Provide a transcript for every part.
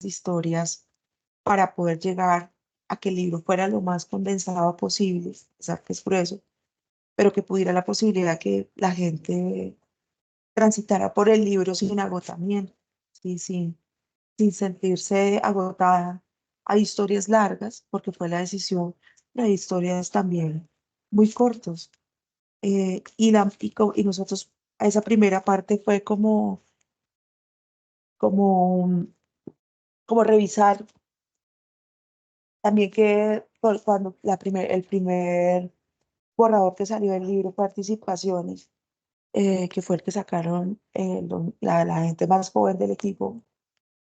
historias para poder llegar a que el libro fuera lo más condensado posible, o sea, que es grueso, pero que pudiera la posibilidad que la gente transitara por el libro sin agotamiento, ¿sí? Sin sentirse agotada. Hay historias largas, porque fue la decisión, pero hay historias también muy cortos. Y nosotros, a esa primera parte fue como, como revisar también que cuando el primer borrador que salió del libro Participaciones, que fue el que sacaron la gente más joven del equipo,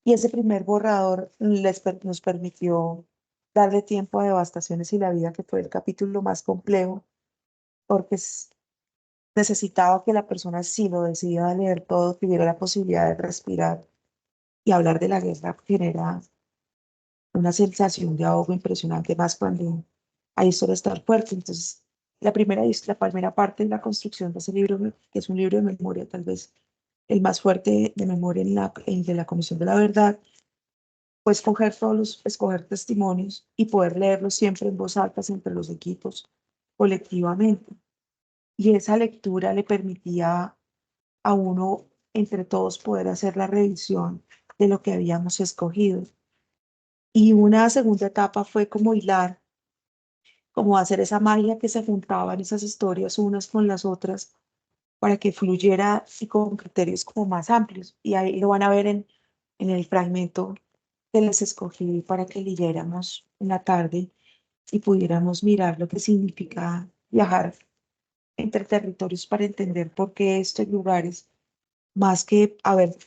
y ese primer borrador nos permitió darle tiempo a Devastaciones y la vida, que fue el capítulo más complejo, porque necesitaba que la persona, si lo decidía leer todo, tuviera la posibilidad de respirar y hablar de la guerra, genera una sensación de ahogo impresionante, más cuando hay historias tan fuertes. Entonces, la primera parte de la construcción de ese libro, que es un libro de memoria, tal vez el más fuerte de memoria de la Comisión de la Verdad, pues escoger testimonios y poder leerlos siempre en voz alta entre los equipos, colectivamente. Y esa lectura le permitía a uno, entre todos, poder hacer la revisión de lo que habíamos escogido. Y una segunda etapa fue como hilar, como hacer esa magia que se juntaban esas historias unas con las otras para que fluyera y con criterios como más amplios. Y ahí lo van a ver en el fragmento que les escogí para que leyéramos en la tarde y pudiéramos mirar lo que significa viajar entre territorios para entender por qué estos lugares, más que, a ver,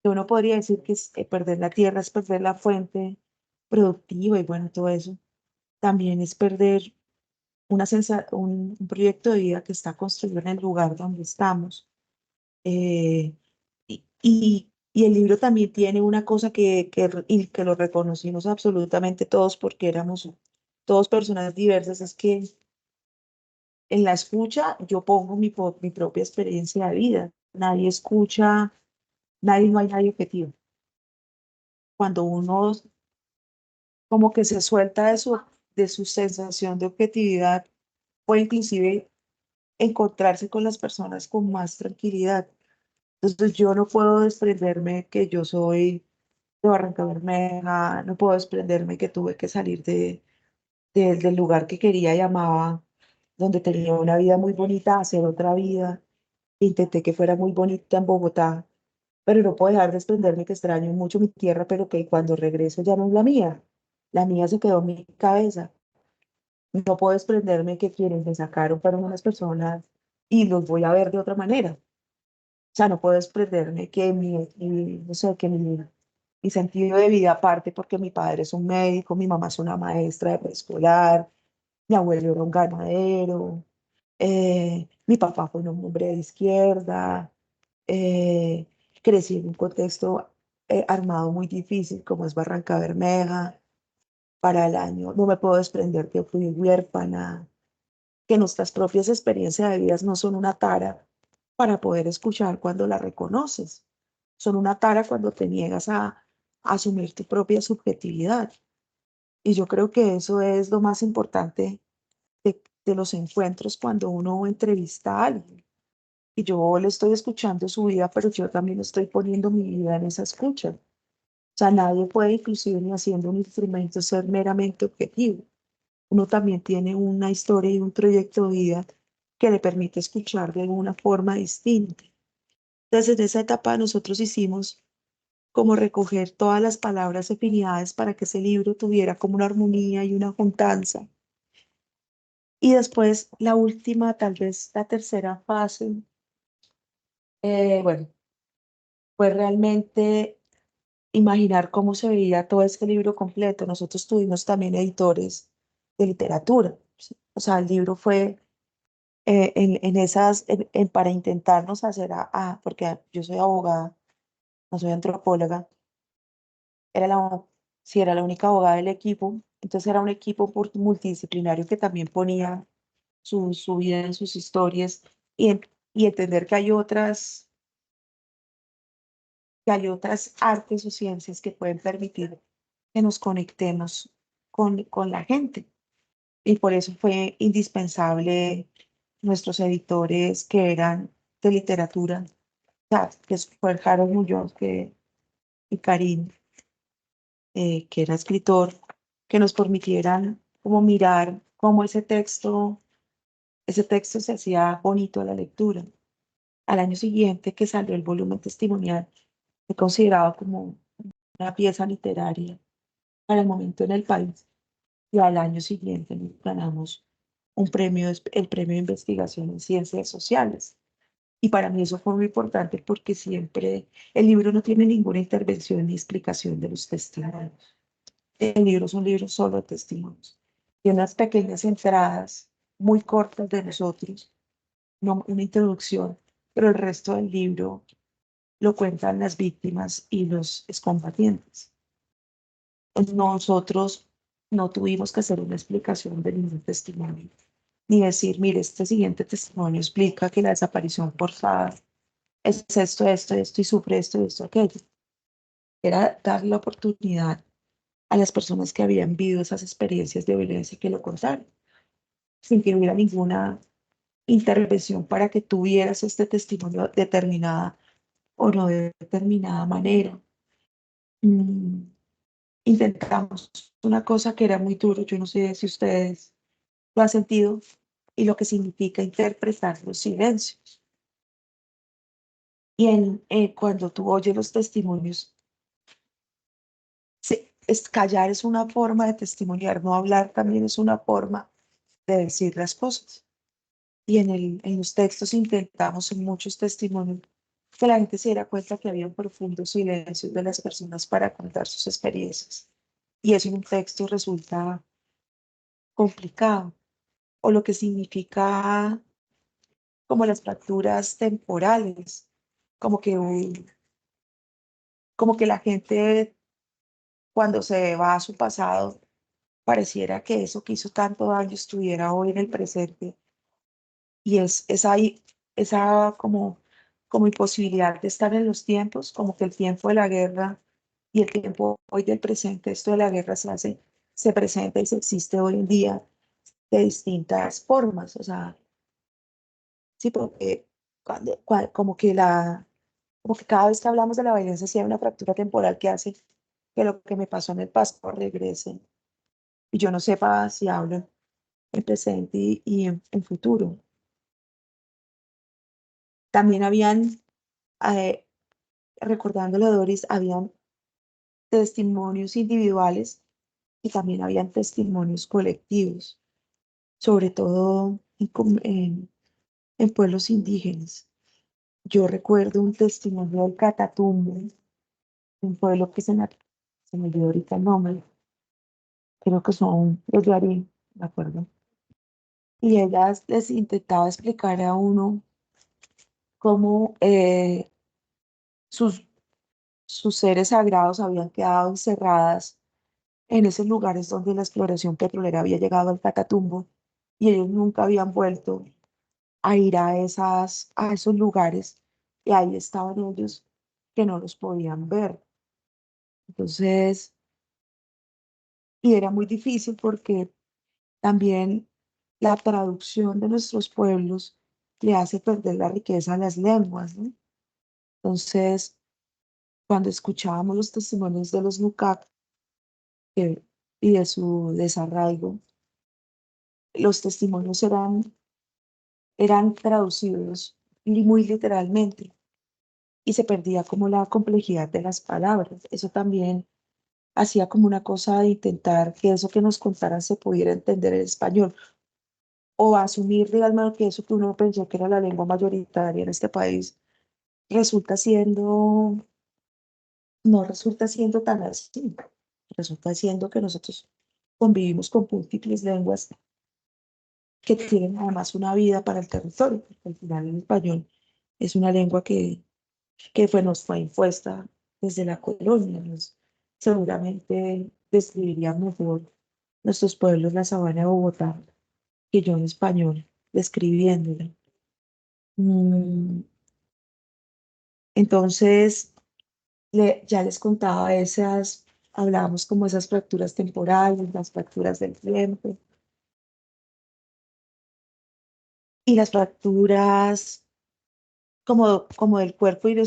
que uno podría decir que perder la tierra es perder la fuente productiva y bueno, todo eso, también es perder un proyecto de vida que está construido en el lugar donde estamos. Eh, y el libro también tiene una cosa y que lo reconocimos absolutamente todos porque éramos todos personas diversas, es que en la escucha yo pongo mi propia experiencia de vida. Nadie escucha, no hay nadie objetivo. Cuando uno como que se suelta de su sensación de objetividad, puede inclusive encontrarse con las personas con más tranquilidad. Entonces yo no puedo desprenderme que yo soy de Barranca Bermeja, no puedo desprenderme que tuve que salir del lugar que quería y amaba, donde tenía una vida muy bonita, a hacer otra vida. Intenté que fuera muy bonita en Bogotá, pero no puedo dejar de desprenderme que extraño mucho mi tierra, pero que cuando regreso ya no es la mía. La mía se quedó en mi cabeza. No puedo desprenderme que quienes me sacaron fueron unas personas y los voy a ver de otra manera. O sea, no puedo desprenderme que no sé, que mi sentido de vida aparte, porque mi padre es un médico, mi mamá es una maestra de preescolar, mi abuelo era un ganadero, mi papá fue un hombre de izquierda, eh, crecí en un contexto armado muy difícil como es Barranca Bermeja, para el año, no me puedo desprender que fui huérfana, que nuestras propias experiencias de vidas no son una tara para poder escuchar cuando la reconoces, son una tara cuando te niegas a asumir tu propia subjetividad. Y yo creo que eso es lo más importante de los encuentros cuando uno entrevista a alguien. Y yo le estoy escuchando su vida, pero yo también estoy poniendo mi vida en esa escucha. O sea, nadie puede, inclusive ni haciendo un instrumento, ser meramente objetivo. Uno también tiene una historia y un proyecto de vida que le permite escuchar de una forma distinta. Entonces, en esa etapa nosotros hicimos como recoger todas las palabras y afinidades para que ese libro tuviera como una armonía y una juntanza. Y después la última, tal vez la tercera fase, bueno, fue realmente imaginar cómo se veía todo este libro completo. Nosotros tuvimos también editores de literatura, ¿sí? O sea, el libro fue para intentarnos hacer porque yo soy abogada, no soy antropóloga, era sí, era la única abogada del equipo, entonces era un equipo multidisciplinario que también ponía su vida en sus historias y entender que hay que hay otras artes o ciencias que pueden permitir que nos conectemos con la gente. Y por eso fue indispensable nuestros editores que eran de literatura, o sea, que fue Harold Muñoz y Karim, que era escritor, que nos permitieran como mirar cómo ese texto se hacía bonito a la lectura. Al año siguiente que salió el volumen testimonial, fue considerado como una pieza literaria para el momento en el país. Y al año siguiente nos ganamos un premio, el premio de investigación en ciencias sociales. Y para mí eso fue muy importante porque siempre el libro no tiene ninguna intervención ni explicación de los testimonios. El libro es un libro solo de testimonios. Y unas pequeñas entradas muy cortas de nosotros, no una introducción, pero el resto del libro lo cuentan las víctimas y los excombatientes. Nosotros no tuvimos que hacer una explicación de ningún testimonio, ni decir, mire, este siguiente testimonio explica que la desaparición forzada es esto, y sufre esto, aquello. Era dar la oportunidad a las personas que habían vivido esas experiencias de violencia que lo contaran, sin que hubiera ninguna intervención para que tuvieras este testimonio determinada o no de determinada manera. Mm, Intentamos una cosa que era muy duro, yo no sé si ustedes lo han sentido, y lo que significa interpretar los silencios. Y cuando tú oyes los testimonios, callar es una forma de testimoniar, no hablar también es una forma de decir las cosas. Y en los textos intentamos en muchos testimonios que la gente se diera cuenta que había un profundo silencio de las personas para contar sus experiencias. Y eso en un texto resulta complicado, o lo que significa como las fracturas temporales, como que, como que la gente cuando se va a su pasado, pareciera que eso que hizo tanto daño estuviera hoy en el presente. Y es ahí esa como imposibilidad de estar en los tiempos, como que el tiempo de la guerra y el tiempo hoy del presente, esto de la guerra se presenta y se existe hoy en día de distintas formas. O sea, sí, porque como que cada vez que hablamos de la violencia, sí hay una fractura temporal que hace que lo que me pasó en el pasado regrese y yo no sepa si hablo en presente y en futuro. También habían, eh, recordándolo a Doris, habían testimonios individuales y también habían testimonios colectivos, sobre todo en pueblos indígenas. Yo recuerdo un testimonio del Catatumbo, un pueblo se me olvidó ahorita el nombre, creo que son los Yari, ¿de acuerdo? Y ellas les intentaba explicar a uno cómo sus, sus seres sagrados habían quedado encerradas en esos lugares donde la exploración petrolera había llegado al Catatumbo y ellos nunca habían vuelto a ir a esos lugares y ahí estaban ellos que no los podían ver. Entonces, y era muy difícil porque también la traducción de nuestros pueblos le hace perder la riqueza a las lenguas, ¿no? Entonces, cuando escuchábamos los testimonios de los Nukak y de su desarraigo, los testimonios eran traducidos muy literalmente y se perdía como la complejidad de las palabras. Eso también hacía como una cosa de intentar que eso que nos contaran se pudiera entender en español o asumir realmente que eso que uno pensó que era la lengua mayoritaria en este país resulta siendo, no resulta siendo tan así. Resulta siendo que nosotros convivimos con múltiples lenguas que tienen además una vida para el territorio, porque al final el español es una lengua que nos fue impuesta desde la colonia. Seguramente describirían mejor nuestros pueblos, la sabana de Bogotá, que yo en español, describiéndola. Mm, Entonces, Ya les contaba esas, hablábamos como esas fracturas temporales, las fracturas del tiempo y las fracturas como del cuerpo y de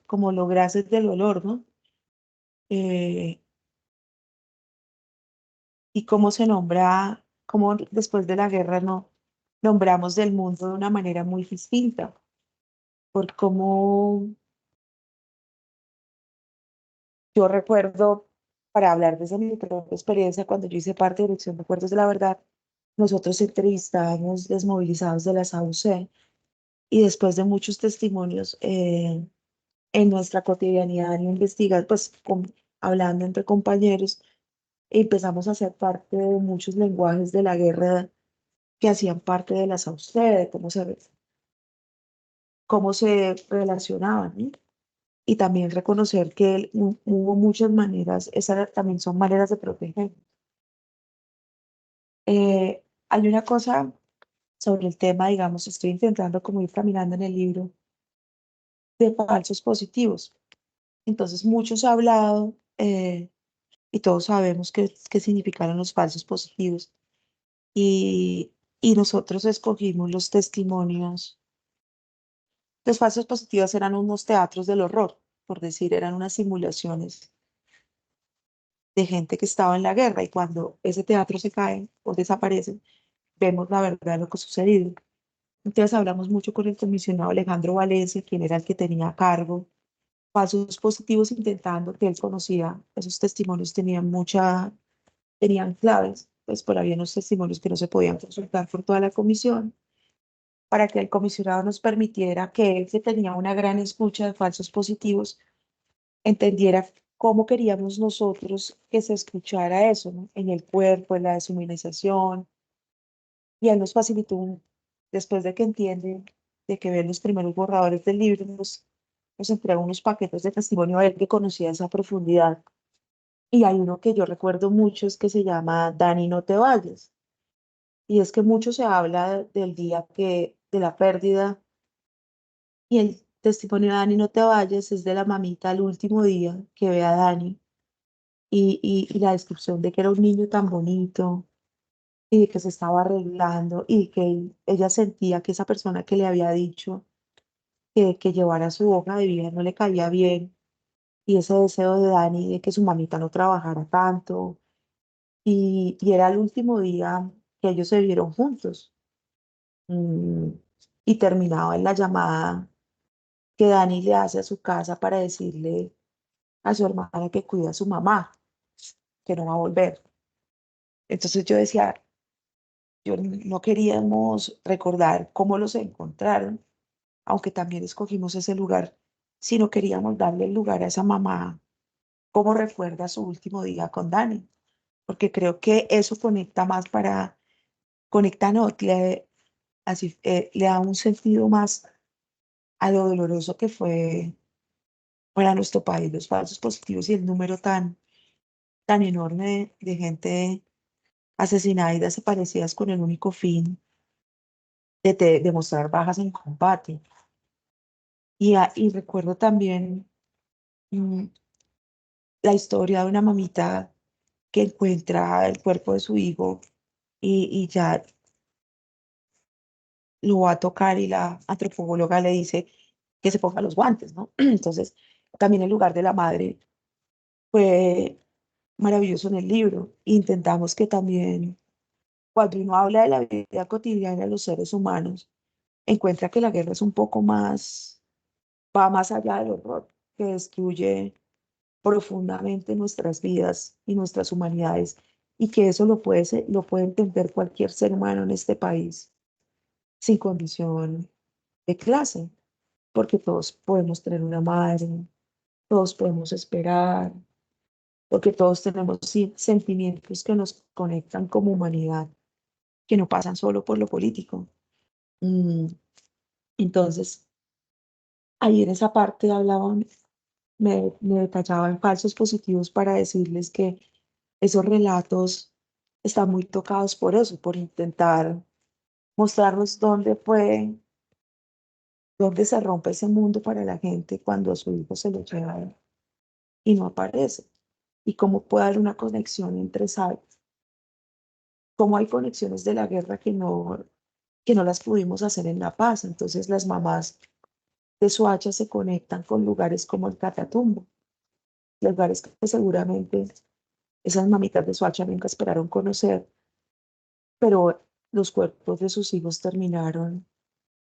como los gases del olor, ¿no? Eh, y cómo se nombra, cómo después de la guerra no nombramos del mundo de una manera muy distinta, por cómo yo recuerdo, para hablar desde mi propia experiencia, cuando yo hice parte de Dirección de Acuerdos de la Verdad, nosotros entrevistábamos desmovilizados de las AUC y después de muchos testimonios en nuestra cotidianidad en investigar, pues hablando entre compañeros, empezamos a hacer parte de muchos lenguajes de la guerra que hacían parte de las AUC, de cómo se relacionaban, ¿no? Y también reconocer que hubo muchas maneras, también son maneras de proteger. Hay una cosa sobre el tema, digamos, estoy intentando como ir caminando en el libro de falsos positivos. Entonces, muchos han hablado y todos sabemos qué significaron los falsos positivos. Y, y nosotros escogimos los testimonios. Los falsos positivos eran unos teatros del horror, por decir, eran unas simulaciones de gente que estaba en la guerra y cuando ese teatro se cae o desaparece, vemos la verdad de lo que ha sucedido. Entonces hablamos mucho con el comisionado Alejandro Valencia, quien era el que tenía a cargo falsos positivos, intentando que él conocía esos testimonios, tenían claves, pues por había unos testimonios que no se podían consultar por toda la comisión, para que el comisionado nos permitiera que él, que tenía una gran escucha de falsos positivos, entendiera cómo queríamos nosotros que se escuchara eso, ¿no? En el cuerpo, en la deshumanización, y él nos facilitó, después de que entiende, de que ven los primeros borradores del libro, nos entregó unos paquetes de testimonio a él que conocía esa profundidad. Y hay uno que yo recuerdo mucho, es que se llama Dani, no te vayas. Y es que mucho se habla del día de la pérdida, y el testimonio de Dani, no te vayas, es de la mamita al último día que ve a Dani, y la descripción de que era un niño tan bonito, y de que se estaba arreglando, y que ella sentía que esa persona que le había dicho que llevara su hoja de vida no le caía bien, y ese deseo de Dani de que su mamita no trabajara tanto, y era el último día que ellos se vieron juntos. Mm, y terminaba en la llamada que Dani le hace a su casa para decirle a su hermana que cuida a su mamá, que no va a volver. Entonces yo decía, no queríamos recordar cómo los encontraron, aunque también escogimos ese lugar, sino queríamos darle el lugar a esa mamá, como recuerda su último día con Dani, porque creo que eso conecta, no, le da un sentido más a lo doloroso que fue para nuestro país los falsos positivos y el número tan enorme de gente asesinada y desaparecidas con el único fin de mostrar bajas en combate. Y recuerdo también mm, la historia de una mamita que encuentra el cuerpo de su hijo y ya lo va a tocar y la antropóloga le dice que se ponga los guantes, ¿no? Entonces, también el lugar de la madre fue maravilloso en el libro. Intentamos que también, cuando uno habla de la vida cotidiana de los seres humanos, encuentra que la guerra es un poco más, va más allá del horror, que destruye profundamente nuestras vidas y nuestras humanidades, y que eso lo puede entender cualquier ser humano en este país, sin condición de clase, porque todos podemos tener una madre, todos podemos esperar, porque todos tenemos sentimientos que nos conectan como humanidad, que no pasan solo por lo político. Mm, entonces, ahí en esa parte hablaban, me detallaban falsos positivos para decirles que esos relatos están muy tocados por eso, por intentar mostrarnos dónde fue ¿Dónde se rompe ese mundo para la gente cuando a su hijo se lo llevan y no aparece? ¿Y cómo puede haber una conexión entre sabios? ¿Cómo hay conexiones de la guerra que no las pudimos hacer en la paz? Entonces las mamás de Soacha se conectan con lugares como el Catatumbo, lugares que seguramente esas mamitas de Soacha nunca esperaron conocer, pero los cuerpos de sus hijos terminaron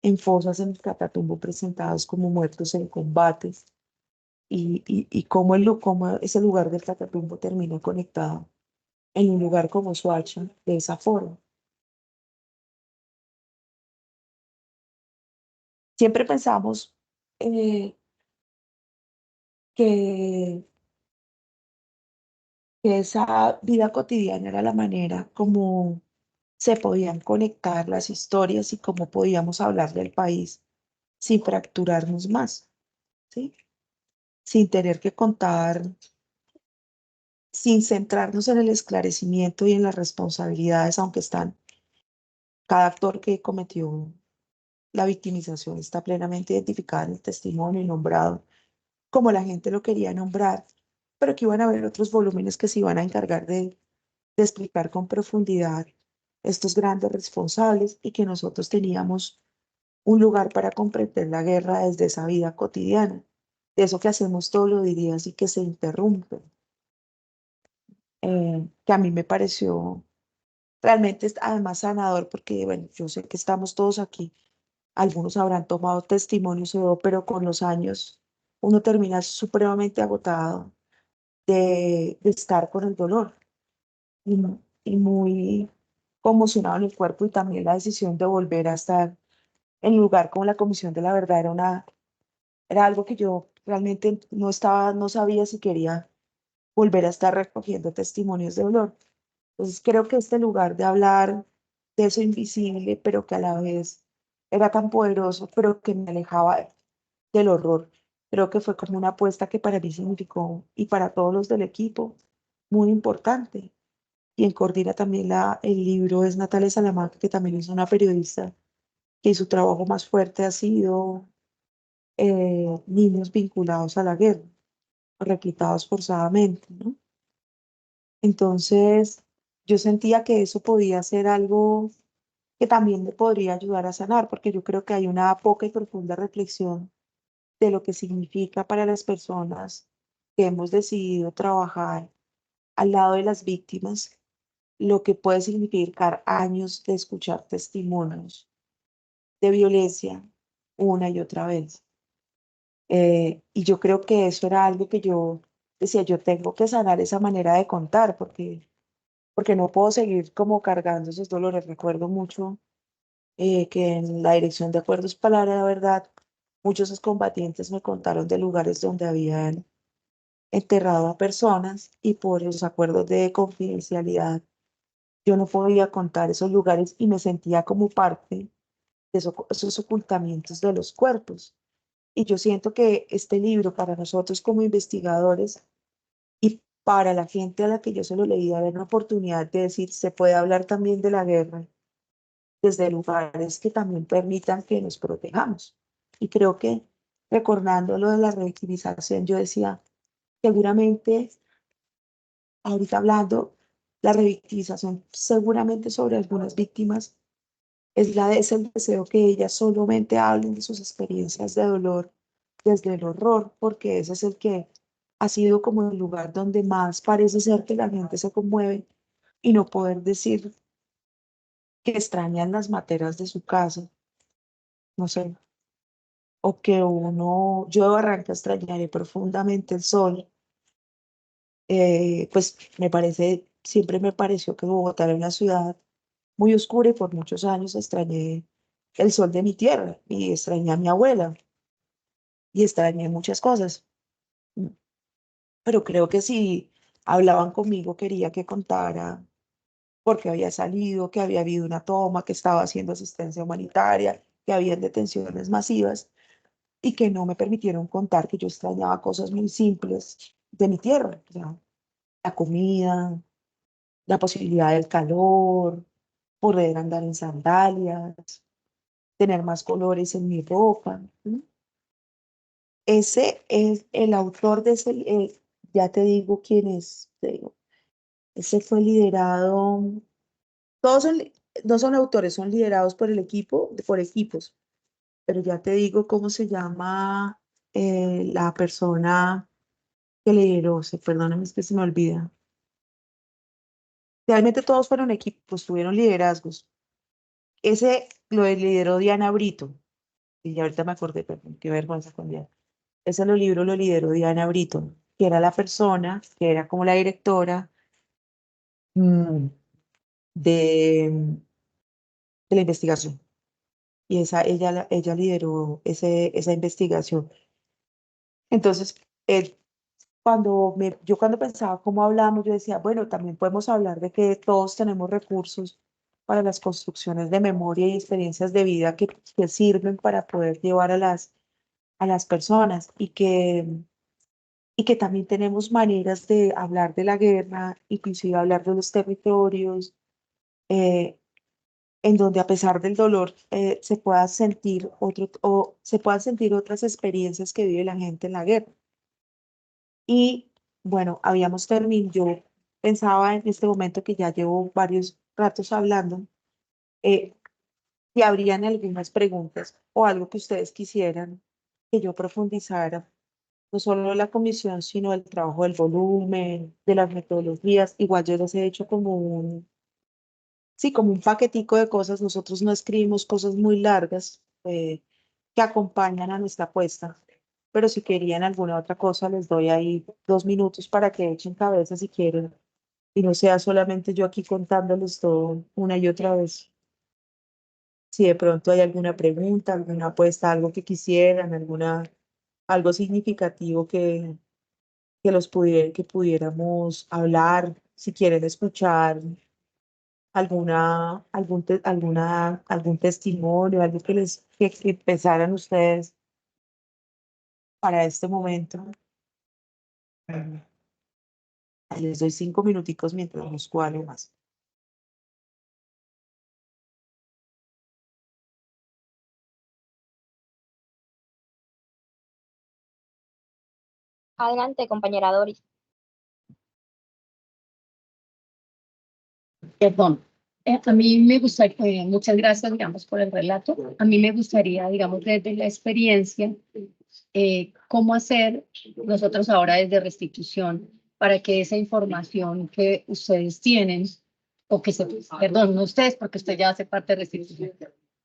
en fosas en el Catatumbo presentados como muertos en combates y cómo ese lugar del Catatumbo terminó conectado en un lugar como Soacha de esa forma. Siempre pensamos eh, que, que esa vida cotidiana era la manera como se podían conectar las historias y cómo podíamos hablar del país sin fracturarnos más, ¿sí? Sin tener que contar, sin centrarnos en el esclarecimiento y en las responsabilidades, aunque están, cada actor que cometió la victimización está plenamente identificado en el testimonio y nombrado como la gente lo quería nombrar, pero que iban a haber otros volúmenes que se iban a encargar de explicar con profundidad estos grandes responsables y que nosotros teníamos un lugar para comprender la guerra desde esa vida cotidiana, de eso que hacemos todos los días y que se interrumpe, que a mí me pareció realmente además sanador porque, bueno, yo sé que estamos todos aquí, algunos habrán tomado testimonios, pero con los años uno termina supremamente agotado de estar con el dolor y muy conmocionado en el cuerpo y también la decisión de volver a estar en un lugar como la Comisión de la Verdad era algo que yo realmente no sabía si quería volver a estar recogiendo testimonios de dolor. Entonces creo que este lugar de hablar de eso invisible, pero que a la vez era tan poderoso, pero que me alejaba del horror, creo que fue como una apuesta que para mí significó y para todos los del equipo muy importante. Quien coordina también el libro es Natalia Salamanca, que también es una periodista que su trabajo más fuerte ha sido niños vinculados a la guerra, reclutados forzadamente, ¿no? Entonces, yo sentía que eso podía ser algo que también me podría ayudar a sanar, porque yo creo que hay una poca y profunda reflexión de lo que significa para las personas que hemos decidido trabajar al lado de las víctimas, lo que puede significar años de escuchar testimonios de violencia una y otra vez. Y yo creo que eso era algo que yo decía, yo tengo que sanar esa manera de contar, porque no puedo seguir como cargando esos dolores. Recuerdo mucho que en la Dirección de Acuerdos para la Verdad, muchos excombatientes me contaron de lugares donde habían enterrado a personas y por los acuerdos de confidencialidad yo no podía contar esos lugares y me sentía como parte de esos ocultamientos de los cuerpos. Y yo siento que este libro para nosotros como investigadores y para la gente a la que yo se lo leí, dar una oportunidad de decir, se puede hablar también de la guerra desde lugares que también permitan que nos protejamos. Y creo que recordando lo de la revictimización, yo decía, seguramente, ahorita hablando, la revictimización seguramente sobre algunas víctimas es el deseo que ellas solamente hablen de sus experiencias de dolor desde el horror, porque ese es el que ha sido como el lugar donde más parece ser que la gente se conmueve y no poder decir que extrañan las materas de su casa, no sé, o que yo de Barranca extrañaré profundamente el sol, pues siempre me pareció que Bogotá era una ciudad muy oscura y por muchos años extrañé el sol de mi tierra y extrañé a mi abuela y extrañé muchas cosas. Pero creo que si hablaban conmigo quería que contara porque había salido, que había habido una toma, que estaba haciendo asistencia humanitaria, que había detenciones masivas y que no me permitieron contar que yo extrañaba cosas muy simples de mi tierra, o sea, la comida, la posibilidad del calor, poder andar en sandalias, tener más colores en mi ropa. ¿Sí? Ese es el autor de ese, ya te digo quién es, te digo. Ese fue liderado, todos son, no son autores, son liderados por el equipo, por equipos, pero ya te digo cómo se llama la persona que lideró, perdóname, es que se me olvida. Realmente todos fueron equipos, tuvieron liderazgos. Ese lo lideró Diana Brito, y ya ahorita me acordé, perdón, qué vergüenza con Diana. Ese libro lo lideró Diana Brito, que era la persona, que era como la directora mm, de, de la investigación. Y ella lideró esa investigación. Entonces, yo cuando pensaba cómo hablamos, yo decía, bueno, también podemos hablar de que todos tenemos recursos para las construcciones de memoria y experiencias de vida que sirven para poder llevar a las personas y que también tenemos maneras de hablar de la guerra, inclusive hablar de los territorios, eh, en donde a pesar del dolor se pueda sentir o se puedan sentir otras experiencias que vive la gente en la guerra. Y bueno, habíamos terminado, yo pensaba en este momento que ya llevo varios ratos hablando, eh, si habrían algunas preguntas o algo que ustedes quisieran que yo profundizara, no solo de la comisión, sino del trabajo del volumen, de las metodologías. Igual yo les he hecho como sí, como un paquetico de cosas. Nosotros no escribimos cosas muy largas que acompañan a nuestra apuesta, pero si querían alguna otra cosa, les doy ahí 2 minutos para que echen cabeza si quieren y no sea solamente yo aquí contándoles todo una y otra vez. Si de pronto hay alguna pregunta, alguna apuesta, algo que quisieran, algo significativo que pudiéramos hablar, si quieren escuchar algún testimonio, algo que pensaran ustedes para este momento. Mm, Les doy 5 minuticos mientras busco algo más. Adelante, compañera Doris. Perdón. A mí me gustaría, muchas gracias, digamos, por el relato. A mí me gustaría, digamos, desde la experiencia, cómo hacer nosotros ahora desde restitución para que esa información que ustedes tienen, o que se, perdón, no ustedes, porque usted ya hace parte de restitución,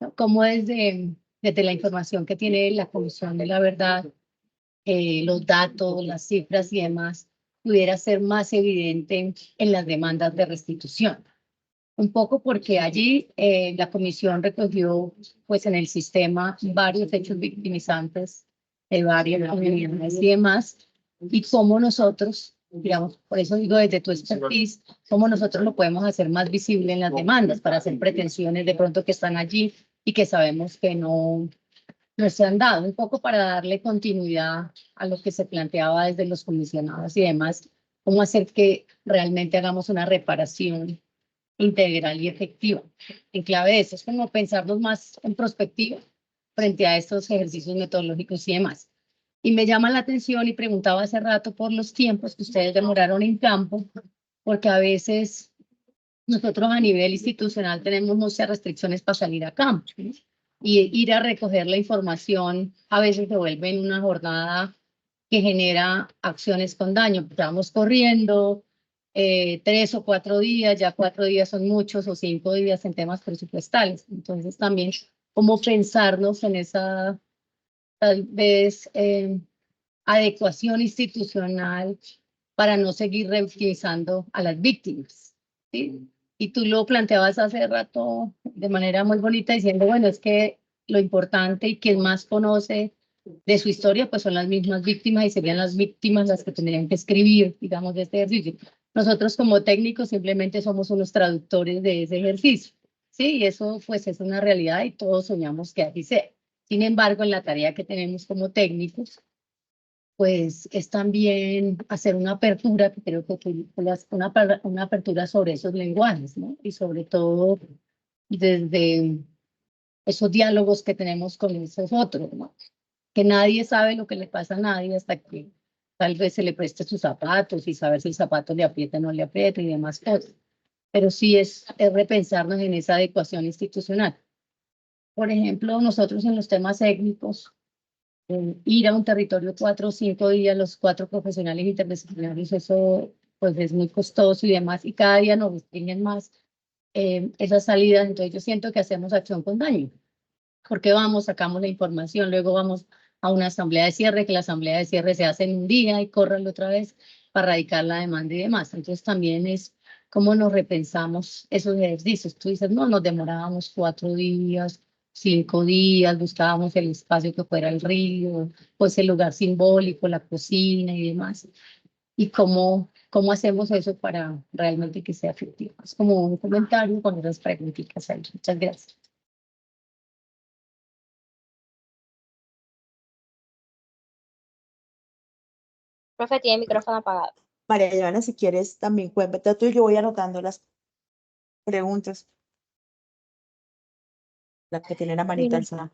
¿no? Cómo desde la información que tiene la Comisión de la Verdad, los datos, las cifras y demás, pudiera ser más evidente en las demandas de restitución. Un poco porque allí la comisión recogió, pues en el sistema, varios hechos victimizantes de varias comunidades y demás, y cómo nosotros, digamos, por eso digo desde tu expertise, cómo nosotros lo podemos hacer más visible en las demandas para hacer pretensiones de pronto que están allí y que sabemos que no se han dado, un poco para darle continuidad a lo que se planteaba desde los comisionados y demás, cómo hacer que realmente hagamos una reparación integral y efectiva. En clave de eso, es como pensarnos más en perspectiva frente a estos ejercicios metodológicos y demás. Y me llama la atención y preguntaba hace rato por los tiempos que ustedes demoraron en campo, porque a veces nosotros a nivel institucional tenemos muchas restricciones para salir a campo, ¿sí? Y ir a recoger la información a veces se vuelve en una jornada que genera acciones con daño. Vamos corriendo 3 o 4 días, ya 4 días son muchos, o 5 días en temas presupuestales. Entonces también cómo pensarnos en esa tal vez adecuación institucional para no seguir revictimizando a las víctimas, ¿sí? Y tú lo planteabas hace rato de manera muy bonita diciendo, bueno, es que lo importante y quien más conoce de su historia, pues son las mismas víctimas y serían las víctimas las que tendrían que escribir, digamos, de este ejercicio. Nosotros como técnicos simplemente somos unos traductores de ese ejercicio, ¿sí? Y eso pues es una realidad y todos soñamos que así sea. Sin embargo, en la tarea que tenemos como técnicos, pues es también hacer una apertura, que creo que una apertura sobre esos lenguajes, ¿no? Y sobre todo desde esos diálogos que tenemos con esos otros, ¿no? Que nadie sabe lo que le pasa a nadie hasta que tal vez se le preste sus zapatos y saber si el zapato le aprieta o no le aprieta y demás cosas. Pero sí es repensarnos en esa adecuación institucional. Por ejemplo, nosotros en los temas étnicos, ir a un territorio 4 o 5 días, los 4 profesionales interdisciplinarios, eso pues es muy costoso y demás, y cada día nos restringen más esas salidas. Entonces yo siento que hacemos acción con daño, porque vamos, sacamos la información, luego vamos a una asamblea de cierre, que la asamblea de cierre se hace en un día y corren otra vez para radicar la demanda y demás. Entonces también es cómo nos repensamos esos ejercicios. Tú dices, no, nos demorábamos 4 días, 5 días, buscábamos el espacio que fuera el río, pues el lugar simbólico, la cocina y demás. Y cómo hacemos eso para realmente que sea efectivo. Es como un comentario con esas preguntitas ahí. Muchas gracias. Profe, tiene el micrófono apagado. María Joana, si quieres, también cuéntate tú y yo voy anotando las preguntas. La que tiene la manita alzada.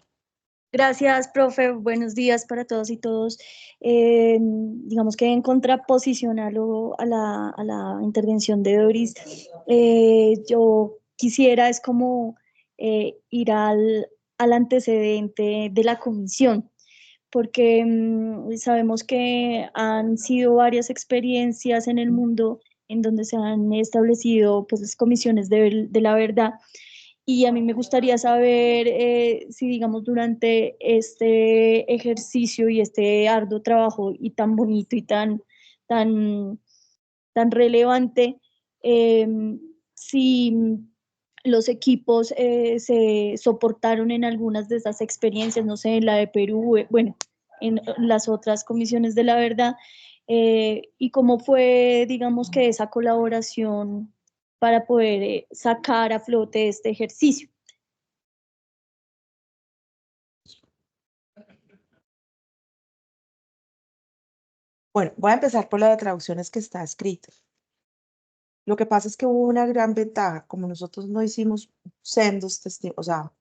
Gracias, profe. Buenos días para todos y todos. Digamos que en contraposición a la intervención de Doris, yo quisiera es como ir al antecedente de la comisión, porque sabemos que han sido varias experiencias en el mundo en donde se han establecido pues, las comisiones de la verdad. Y a mí me gustaría saber si, digamos, durante este ejercicio y este arduo trabajo y tan bonito y tan, tan relevante, si los equipos se soportaron en algunas de esas experiencias, no sé, en la de Perú, bueno, en las otras comisiones de la verdad, y cómo fue, digamos, que esa colaboración para poder sacar a flote este ejercicio. Bueno, voy a empezar por la de traducciones que está escrito. Lo que pasa es que hubo una gran ventaja, como nosotros no hicimos sendos o sea,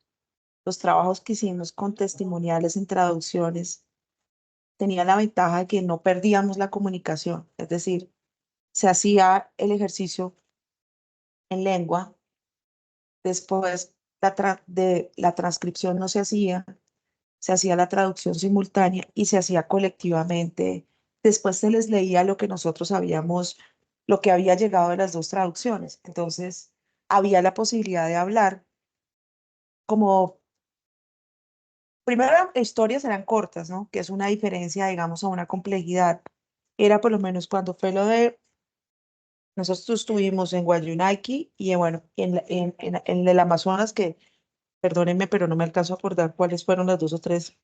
los trabajos que hicimos con testimoniales en traducciones tenían la ventaja de que no perdíamos la comunicación, es decir, se hacía el ejercicio en lengua, después de la transcripción no se hacía la traducción simultánea y se hacía colectivamente. Después se les leía lo que nosotros habíamos, lo que había llegado de las dos traducciones. Entonces, había la posibilidad de hablar como, primero, las historias eran cortas, ¿no? Que es una diferencia, digamos, a una complejidad. Era por lo menos cuando fue lo de, nosotros estuvimos en Guayunaiki y bueno, en el Amazonas, que perdónenme, pero no me alcanzo a acordar cuáles fueron las 2 o 3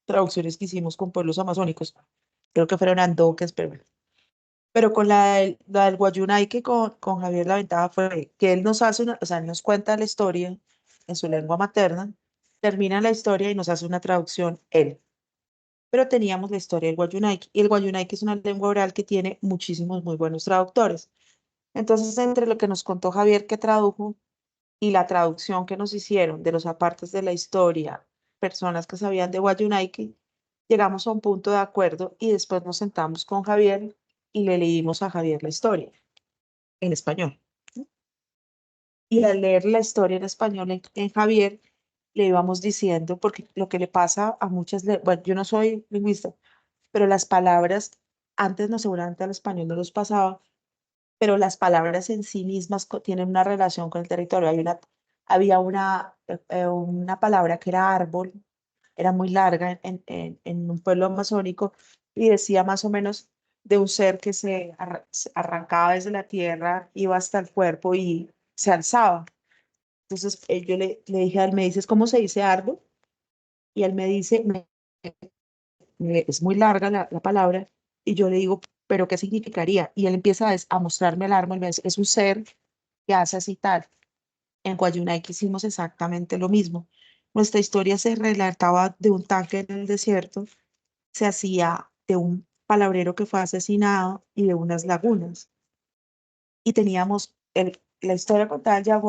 traducciones que hicimos con pueblos amazónicos. Creo que fueron andoques, pero con la del Guayunaike con Javier la ventaja fue que él nos hace o sea, él nos cuenta la historia en su lengua materna, termina la historia y nos hace una traducción él. Pero teníamos la historia del Guayunaike y el Guayunaike es una lengua oral que tiene muchísimos muy buenos traductores. Entonces, entre lo que nos contó Javier que tradujo y la traducción que nos hicieron de los apartes de la historia, personas que sabían de Guayunaike, llegamos a un punto de acuerdo y después nos sentamos con Javier y le leímos a Javier la historia en español. Y al leer la historia en español en Javier, le íbamos diciendo, porque lo que le pasa a muchas, bueno, yo no soy lingüista, pero las palabras, antes no, seguramente al español no los pasaba, pero las palabras en sí mismas tienen una relación con el territorio. Había una palabra que era árbol, era muy larga en un pueblo amazónico y decía más o menos de un ser que se arrancaba desde la tierra, iba hasta el cuerpo y se alzaba. Entonces yo le dije a él, me dices, ¿cómo se dice árbol? Y él me dice, es muy larga la palabra, y yo le digo, ¿pero qué significaría? Y él empieza a mostrarme el árbol, me dice, es un ser que hace así tal. En Guayunay hicimos exactamente lo mismo. Nuestra historia se relataba de un tanque en el desierto, se hacía de un palabrero que fue asesinado y de unas lagunas. Y teníamos la historia contada en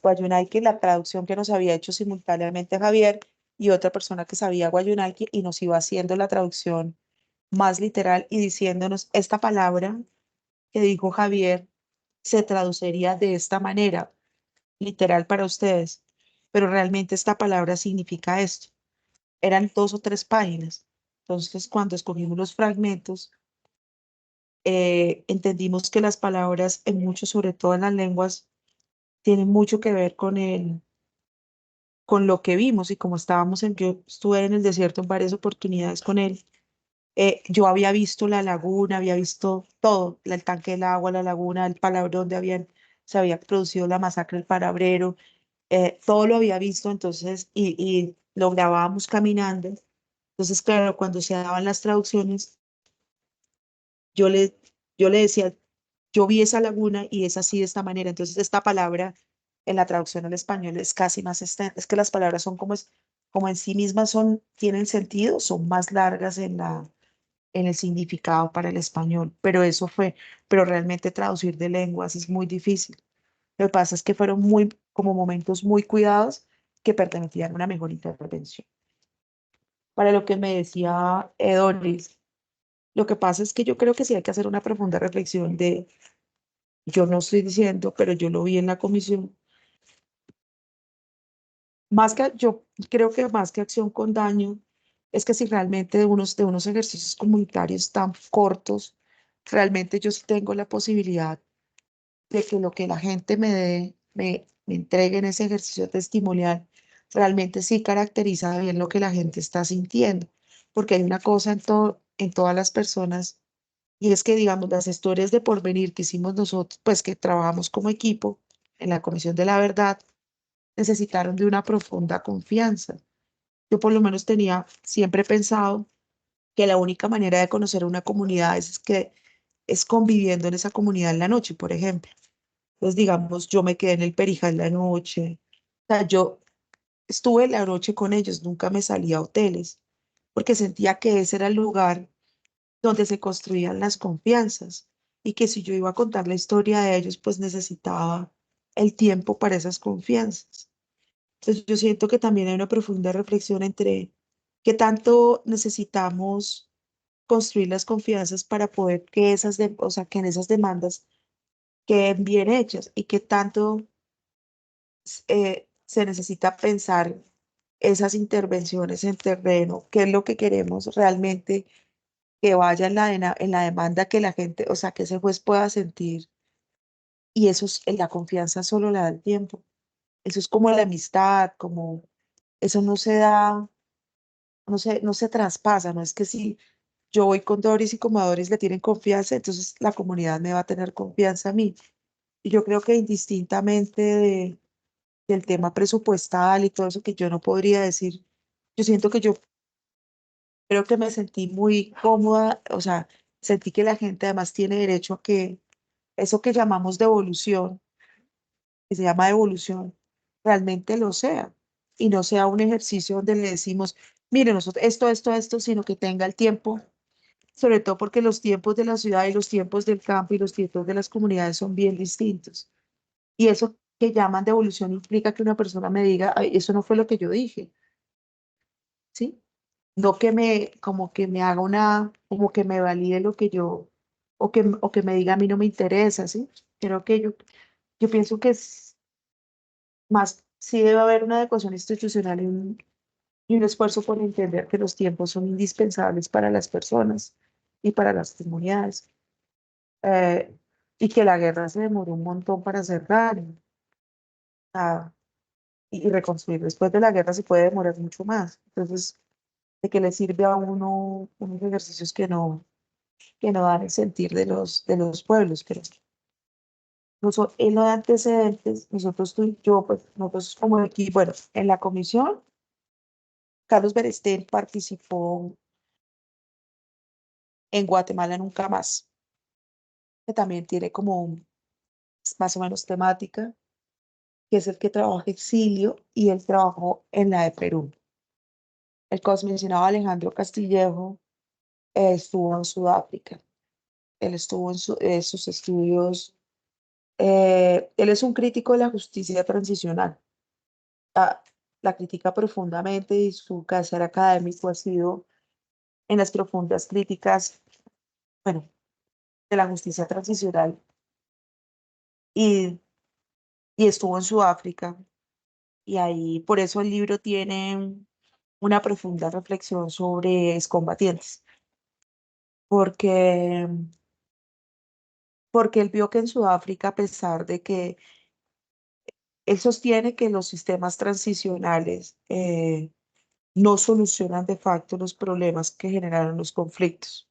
Guayunaiki, la traducción que nos había hecho simultáneamente Javier y otra persona que sabía Guayunaiki y nos iba haciendo la traducción más literal y diciéndonos esta palabra que dijo Javier se traduciría de esta manera, literal para ustedes, pero realmente esta palabra significa esto. Eran 2 o 3 páginas. Entonces, cuando escogimos los fragmentos, entendimos que las palabras en muchos, sobre todo en las lenguas, tienen mucho que ver con lo que vimos y como yo estuve en el desierto en varias oportunidades con él. Yo había visto la laguna, había visto todo, el tanque del agua, la laguna, el palabrón donde se había producido la masacre del Palabrero, todo lo había visto, entonces, y lo grabábamos caminando. Entonces, claro, cuando se daban las traducciones, yo le, yo le decía, yo vi esa laguna y es así de esta manera. Entonces, esta palabra en la traducción al español es casi más extensa. Es que las palabras son como en sí mismas tienen sentido, son más largas en el significado para el español. Pero realmente traducir de lenguas es muy difícil. Lo que pasa es que fueron como momentos muy cuidados que permitían una mejor intervención. Para lo que me decía Doris, lo que pasa es que yo creo que sí hay que hacer una profunda reflexión yo no estoy diciendo, pero yo lo vi en la comisión, yo creo que más que acción con daño, es que si realmente de unos ejercicios comunitarios tan cortos, realmente yo sí tengo la posibilidad de que lo que la gente me entregue en ese ejercicio testimonial, realmente sí caracteriza bien lo que la gente está sintiendo, porque hay una cosa en todas las personas, y es que, digamos, las historias de porvenir que hicimos nosotros, pues que trabajamos como equipo en la Comisión de la Verdad, necesitaron de una profunda confianza. Yo por lo menos tenía siempre pensado que la única manera de conocer una comunidad es conviviendo en esa comunidad en la noche, por ejemplo. Entonces, digamos, yo me quedé en el Perijá en la noche. O sea, yo estuve la noche con ellos, nunca me salí a hoteles, porque sentía que ese era el lugar donde se construían las confianzas y que si yo iba a contar la historia de ellos, pues necesitaba el tiempo para esas confianzas. Entonces, yo siento que también hay una profunda reflexión entre qué tanto necesitamos construir las confianzas para poder o sea, que en esas demandas queden bien hechas y qué tanto se necesita pensar esas intervenciones en terreno, qué es lo que queremos realmente que vaya en la demanda que la gente, o sea, que ese juez pueda sentir. Y la confianza solo la da el tiempo. Eso es como la amistad, eso no se da, no se traspasa, no es que si yo voy con Doris y como a Doris le tienen confianza, entonces la comunidad me va a tener confianza a mí. Y yo creo que indistintamente del tema presupuestal y todo eso que yo no podría decir, yo siento que yo creo que me sentí muy cómoda, o sea, sentí que la gente además tiene derecho a que eso que llamamos devolución, que se llama devolución, realmente lo sea y no sea un ejercicio donde le decimos, mire, nosotros esto, sino que tenga el tiempo, sobre todo porque los tiempos de la ciudad y los tiempos del campo y los tiempos de las comunidades son bien distintos. Y eso que llaman devolución implica que una persona me diga, "Ay, eso no fue lo que yo dije, ¿sí? No como que me haga como que me valide lo que o que me diga a mí no me interesa, ¿sí? Creo que yo pienso que es más, sí debe haber una adecuación institucional y un esfuerzo por entender que los tiempos son indispensables para las personas y para las comunidades. eh, y que la guerra se demoró un montón para cerrar y reconstruir después de la guerra se puede demorar mucho más. Entonces, ¿de qué le sirve a uno unos ejercicios que no dan el sentir de los pueblos? Pero en lo de antecedentes, yo, pues, nosotros como equipo, bueno, en la comisión, Carlos Berestén participó en Guatemala Nunca Más, que también tiene es más o menos temática, que es el que trabaja exilio y él trabajó en la de Perú. El comisionado Alejandro Castillejo estuvo en Sudáfrica. Él estuvo en sus estudios Él es un crítico de la justicia transicional. Ah, la critica profundamente y su quehacer académico ha sido en las profundas críticas, bueno, de la justicia transicional y, y estuvo en Sudáfrica. Y ahí, por eso el libro tiene una profunda reflexión sobre excombatientes, porque, porque él vio que en Sudáfrica, a pesar de que él sostiene que los sistemas transicionales no solucionan de facto los problemas que generaron los conflictos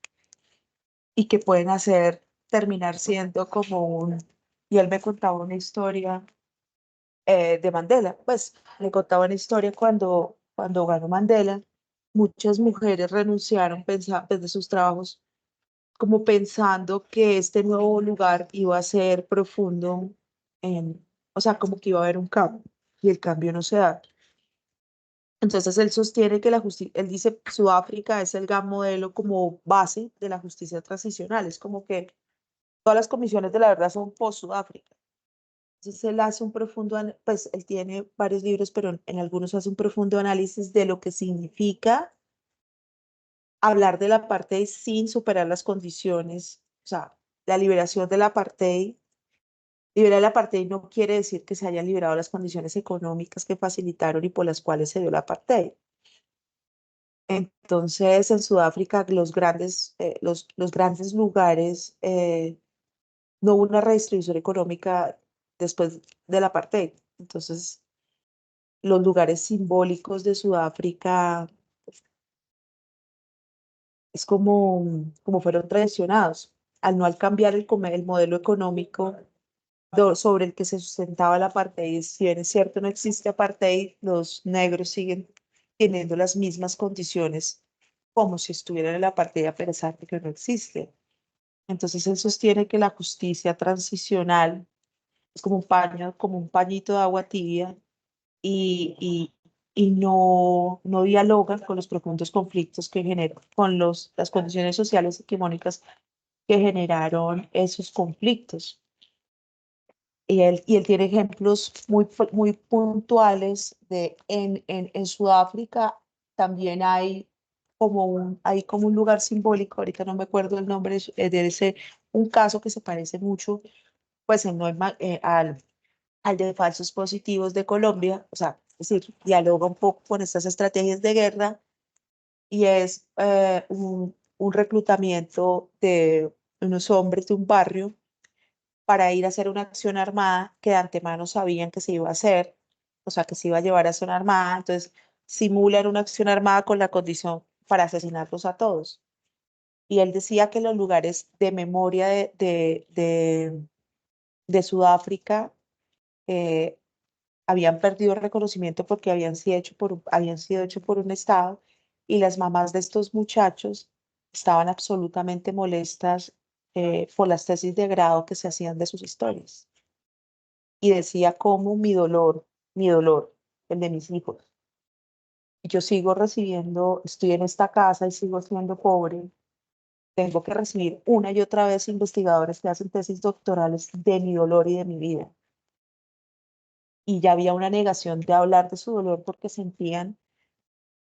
y que pueden hacer terminar siendo como y él me contaba una historia de Mandela, pues le contaba una historia cuando ganó Mandela, muchas mujeres renunciaron de sus trabajos como pensando que este nuevo lugar iba a ser profundo, o sea, como que iba a haber un cambio y el cambio no se da. Entonces él sostiene que la justicia, él dice Sudáfrica es el gran modelo como base de la justicia transicional, es como que todas las comisiones de la verdad son post-Sudáfrica. Entonces él hace un profundo, pues él tiene varios libros, pero en algunos hace un profundo análisis de lo que significa hablar del apartheid sin superar las condiciones, o sea, la liberación del apartheid. Liberar el apartheid no quiere decir que se hayan liberado las condiciones económicas que facilitaron y por las cuales se dio el apartheid. Entonces, en Sudáfrica, los grandes lugares, no hubo una redistribución económica después del apartheid. Entonces, los lugares simbólicos de Sudáfrica es como fueron traicionados. Al cambiar el modelo económico sobre el que se sustentaba el apartheid, si bien es cierto no existe apartheid, los negros siguen teniendo las mismas condiciones como si estuvieran en el apartheid a pesar de que no existe. Entonces él sostiene que la justicia transicional es como un paño, como un pañito de agua tibia y no dialoga con los profundos conflictos que generan, con las condiciones sociales hegemónicas que generaron esos conflictos. Y él tiene ejemplos muy puntuales en Sudáfrica también hay como un lugar simbólico, ahorita no me acuerdo el nombre, de ese, un caso que se parece mucho, pues al de falsos positivos de Colombia, o sea, es decir, dialoga un poco con estas estrategias de guerra y es un reclutamiento de unos hombres de un barrio para ir a hacer una acción armada que de antemano sabían que se iba a hacer, o sea, que se iba a llevar a acción armada, entonces simulan una acción armada con la condición para asesinarlos a todos. Y él decía que los lugares de memoria de Sudáfrica eh, habían perdido reconocimiento porque habían sido hechos por un Estado y las mamás de estos muchachos estaban absolutamente molestas por las tesis de grado que se hacían de sus historias. Y decía cómo mi dolor, el de mis hijos. Yo sigo recibiendo, estoy en esta casa y sigo siendo pobre. Tengo que recibir una y otra vez investigadores que hacen tesis doctorales de mi dolor y de mi vida. Y ya había una negación de hablar de su dolor porque sentían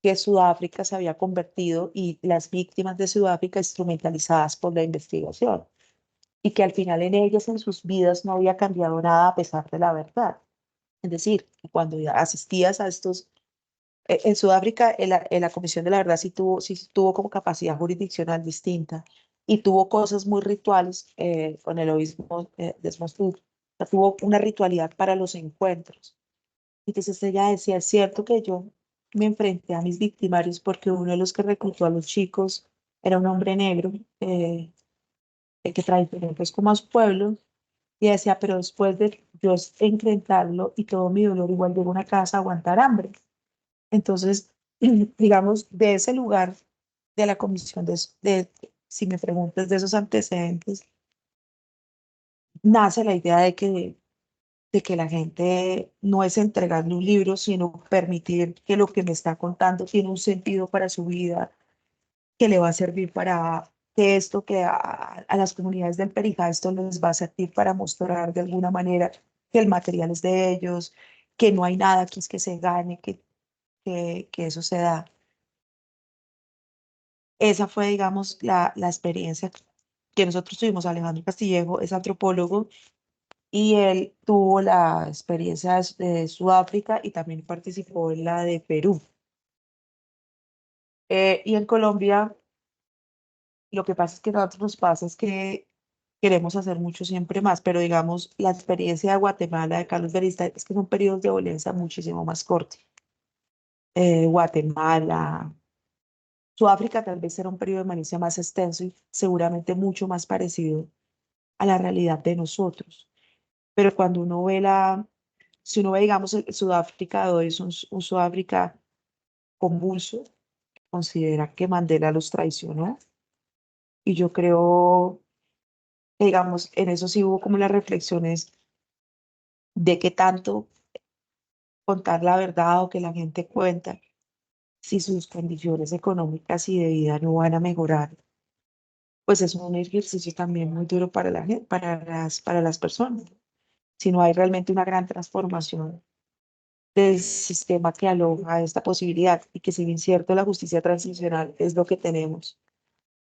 que Sudáfrica se había convertido y las víctimas de Sudáfrica instrumentalizadas por la investigación y que al final en ellas, en sus vidas, no había cambiado nada a pesar de la verdad. Es decir, cuando ya asistías a estos, en Sudáfrica, la Comisión de la Verdad sí tuvo como capacidad jurisdiccional distinta y tuvo cosas muy rituales con el obispo Desmond Tutu. O sea, tuvo una ritualidad para los encuentros. Entonces ella decía, es cierto que yo me enfrenté a mis victimarios porque uno de los que reclutó a los chicos era un hombre negro que traicionó pues como a su pueblo y decía, pero después de yo enfrentarlo y todo mi dolor, igual llego a una casa a aguantar hambre. Entonces, digamos, de ese lugar de la comisión si me preguntas de esos antecedentes, nace la idea de que la gente no es entregarle un libro, sino permitir que lo que me está contando tiene un sentido para su vida, que le va a servir que esto que a las comunidades del Perijá esto les va a servir para mostrar de alguna manera que el material es de ellos, que no hay nada que es que se gane, que eso se da. Esa fue, digamos, la experiencia que nosotros tuvimos. Alejandro Castillejo es antropólogo y él tuvo la experiencia de Sudáfrica y también participó en la de Perú. Y en Colombia, lo que pasa es que a nosotros nos pasa es que queremos hacer mucho siempre más, pero digamos, la experiencia de Guatemala, de Carlos Berista, es que son periodos de violencia muchísimo más cortos. Guatemala, Sudáfrica tal vez era un periodo de violencia más extenso y seguramente mucho más parecido a la realidad de nosotros. Pero cuando uno ve si uno ve, digamos, el Sudáfrica de hoy es un Sudáfrica convulso, considera que Mandela los traicionó. Y yo creo, digamos, en eso sí hubo como las reflexiones de qué tanto contar la verdad o que la gente cuenta si sus condiciones económicas y de vida no van a mejorar. Pues es un ejercicio también muy duro para la gente, para las personas. Si no hay realmente una gran transformación del sistema que aloja esta posibilidad y que si bien cierto la justicia transicional es lo que tenemos,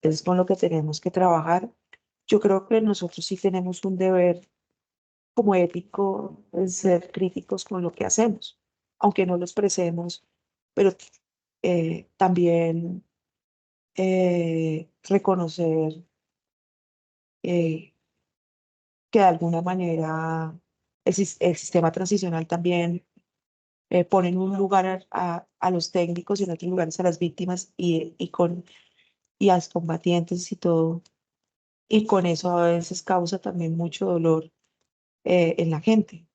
es con lo que tenemos que trabajar, yo creo que nosotros sí tenemos un deber como ético de ser críticos con lo que hacemos, aunque no lo expresemos, pero también reconocer eh, que de alguna manera el sistema transicional también pone en un lugar a los técnicos y en otros lugares a las víctimas y a los combatientes y todo. Y con eso a veces causa también mucho dolor en la gente.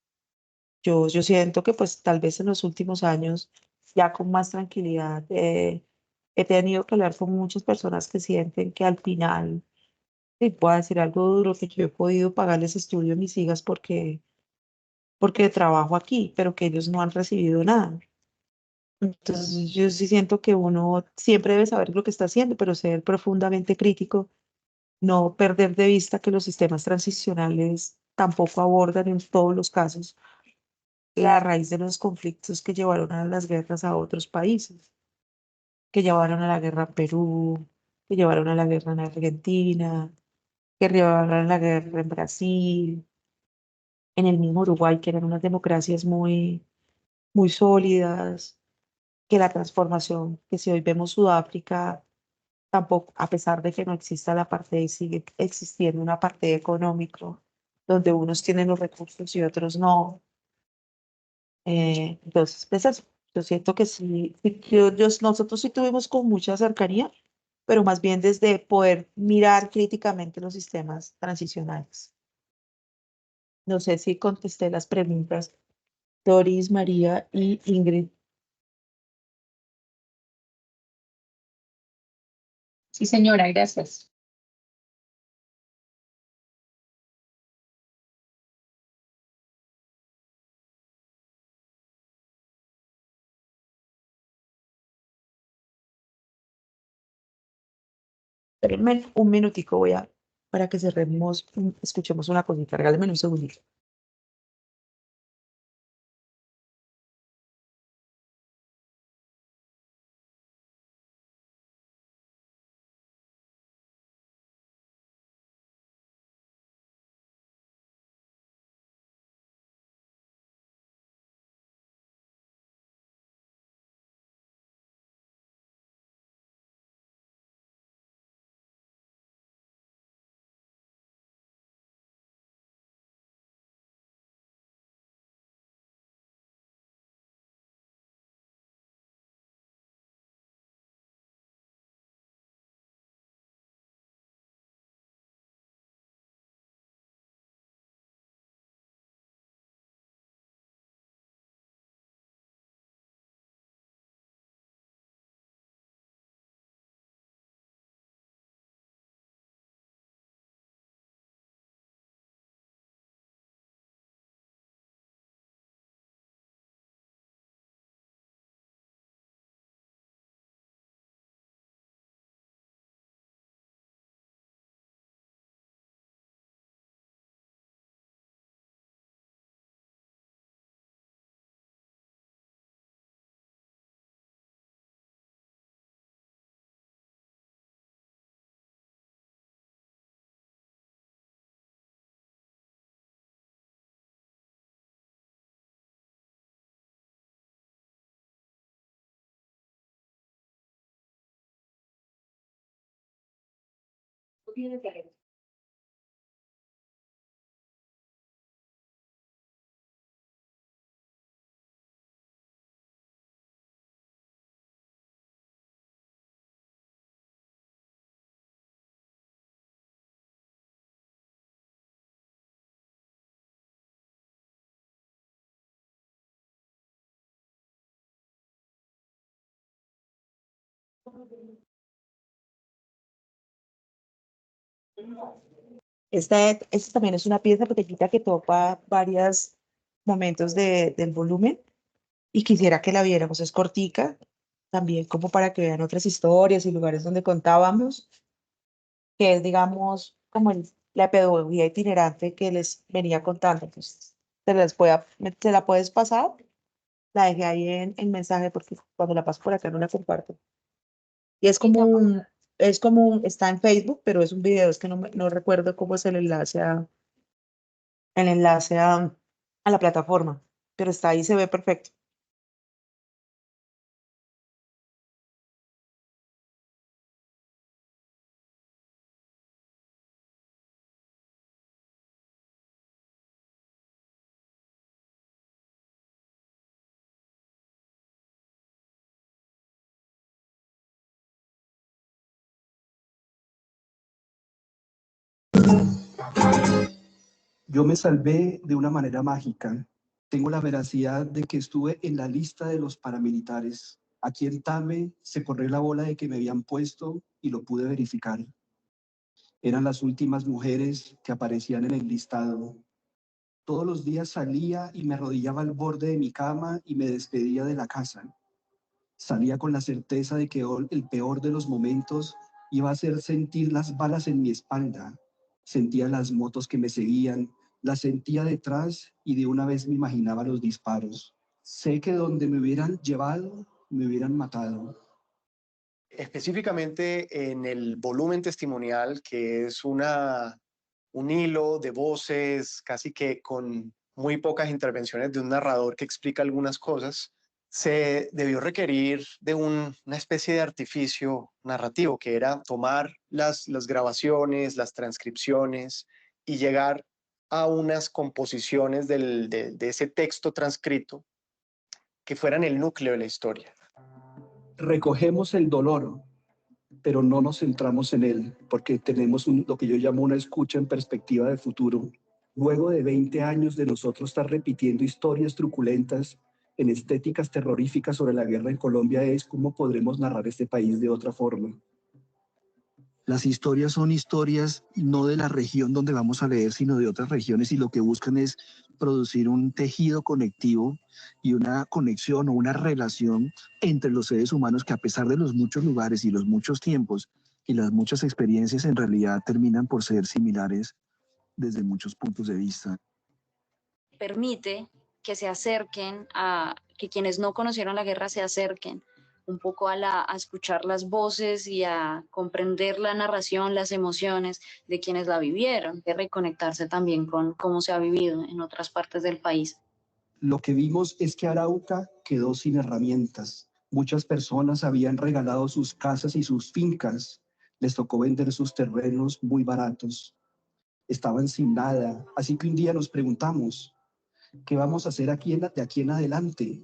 Yo siento que pues tal vez en los últimos años, ya con más tranquilidad, he tenido que hablar con muchas personas que sienten que al final, y puedo decir algo duro, que yo he podido pagarles estudio a mis hijas porque trabajo aquí, pero que ellos no han recibido nada. Entonces yo sí siento que uno siempre debe saber lo que está haciendo, pero ser profundamente crítico, no perder de vista que los sistemas transicionales tampoco abordan en todos los casos la raíz de los conflictos que llevaron a las guerras a otros países, que llevaron a la guerra en Perú, que llevaron a la guerra en Argentina, que llevaron a la guerra en Brasil, en el mismo Uruguay, que eran unas democracias muy sólidas, que la transformación, que si hoy vemos Sudáfrica, tampoco, a pesar de que no exista la parte, sigue existiendo una parte económica, donde unos tienen los recursos y otros no. Entonces, pues eso, yo siento que sí, nosotros sí tuvimos con mucha cercanía, pero más bien desde poder mirar críticamente los sistemas transicionales. No sé si contesté las preguntas, Doris, María y Ingrid. Sí, señora, gracias. Espérenme un minutico, para que cerremos, escuchemos una cosita, regálenme un segundito. Esta también es una pieza pequeñita que topa varios momentos del volumen y quisiera que la viéramos. Es cortica, también como para que vean otras historias y lugares donde contábamos, que es, digamos, como la pedagogía itinerante que les venía contando. Entonces, te la puedes pasar, la dejé ahí en mensaje porque cuando la paso por acá no la comparto. Y está en Facebook, pero es un video, es que no recuerdo cómo es el enlace a la plataforma, pero está ahí, se ve perfecto. Yo me salvé de una manera mágica. Tengo la veracidad de que estuve en la lista de los paramilitares. Aquí en Tame se corrió la bola de que me habían puesto y lo pude verificar. Eran las últimas mujeres que aparecían en el listado. Todos los días salía y me arrodillaba al borde de mi cama y me despedía de la casa. Salía con la certeza de que el peor de los momentos iba a ser sentir las balas en mi espalda. Sentía las motos que me seguían, las sentía detrás y de una vez me imaginaba los disparos. Sé que donde me hubieran llevado, me hubieran matado. Específicamente en el volumen testimonial, que es un hilo de voces, casi que con muy pocas intervenciones de un narrador que explica algunas cosas, se debió requerir de una especie de artificio narrativo, que era tomar las grabaciones, las transcripciones y llegar a unas composiciones de ese texto transcrito que fueran el núcleo de la historia. Recogemos el dolor, pero no nos centramos en él, porque tenemos lo que yo llamo una escucha en perspectiva de futuro. Luego de 20 años de nosotros estar repitiendo historias truculentas en estéticas terroríficas sobre la guerra en Colombia, es cómo podremos narrar este país de otra forma. Las historias son historias no de la región donde vamos a leer, sino de otras regiones, y lo que buscan es producir un tejido conectivo y una conexión o una relación entre los seres humanos que, a pesar de los muchos lugares y los muchos tiempos y las muchas experiencias, en realidad terminan por ser similares desde muchos puntos de vista. Permite que se acerquen que quienes no conocieron la guerra se acerquen un poco a escuchar las voces y a comprender la narración, las emociones de quienes la vivieron, de reconectarse también con cómo se ha vivido en otras partes del país. Lo que vimos es que Arauca quedó sin herramientas. Muchas personas habían regalado sus casas y sus fincas. Les tocó vender sus terrenos muy baratos. Estaban sin nada. Así que un día nos preguntamos, ¿qué vamos a hacer de aquí en adelante?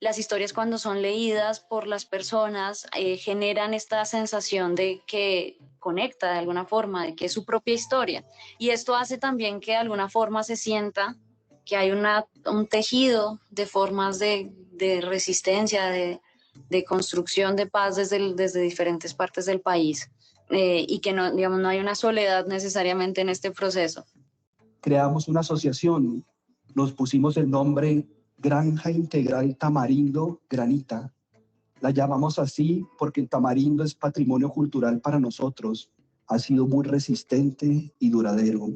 Las historias, cuando son leídas por las personas, generan esta sensación de que conecta de alguna forma, de que es su propia historia. Y esto hace también que de alguna forma se sienta que hay un tejido de formas de resistencia, de construcción de paz desde diferentes partes del país, y que no, digamos, no hay una soledad necesariamente en este proceso. Creamos una asociación, nos pusimos el nombre Granja Integral Tamarindo Granita. La llamamos así porque el tamarindo es patrimonio cultural para nosotros. Ha sido muy resistente y duradero.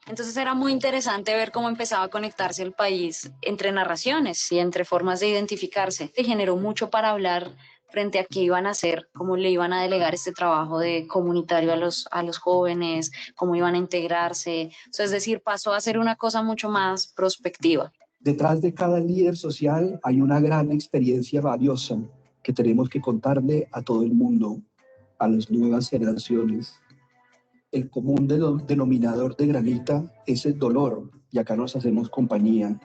Entonces era muy interesante ver cómo empezaba a conectarse el país entre narraciones y entre formas de identificarse. Se generó mucho para hablar frente a qué iban a hacer, cómo le iban a delegar este trabajo de comunitario a los jóvenes, cómo iban a integrarse. O sea, es decir, pasó a ser una cosa mucho más prospectiva. Detrás de cada líder social hay una gran experiencia valiosa que tenemos que contarle a todo el mundo. a las nuevas generaciones. El común denominador de Granita es el dolor, y acá nos hacemos compañía.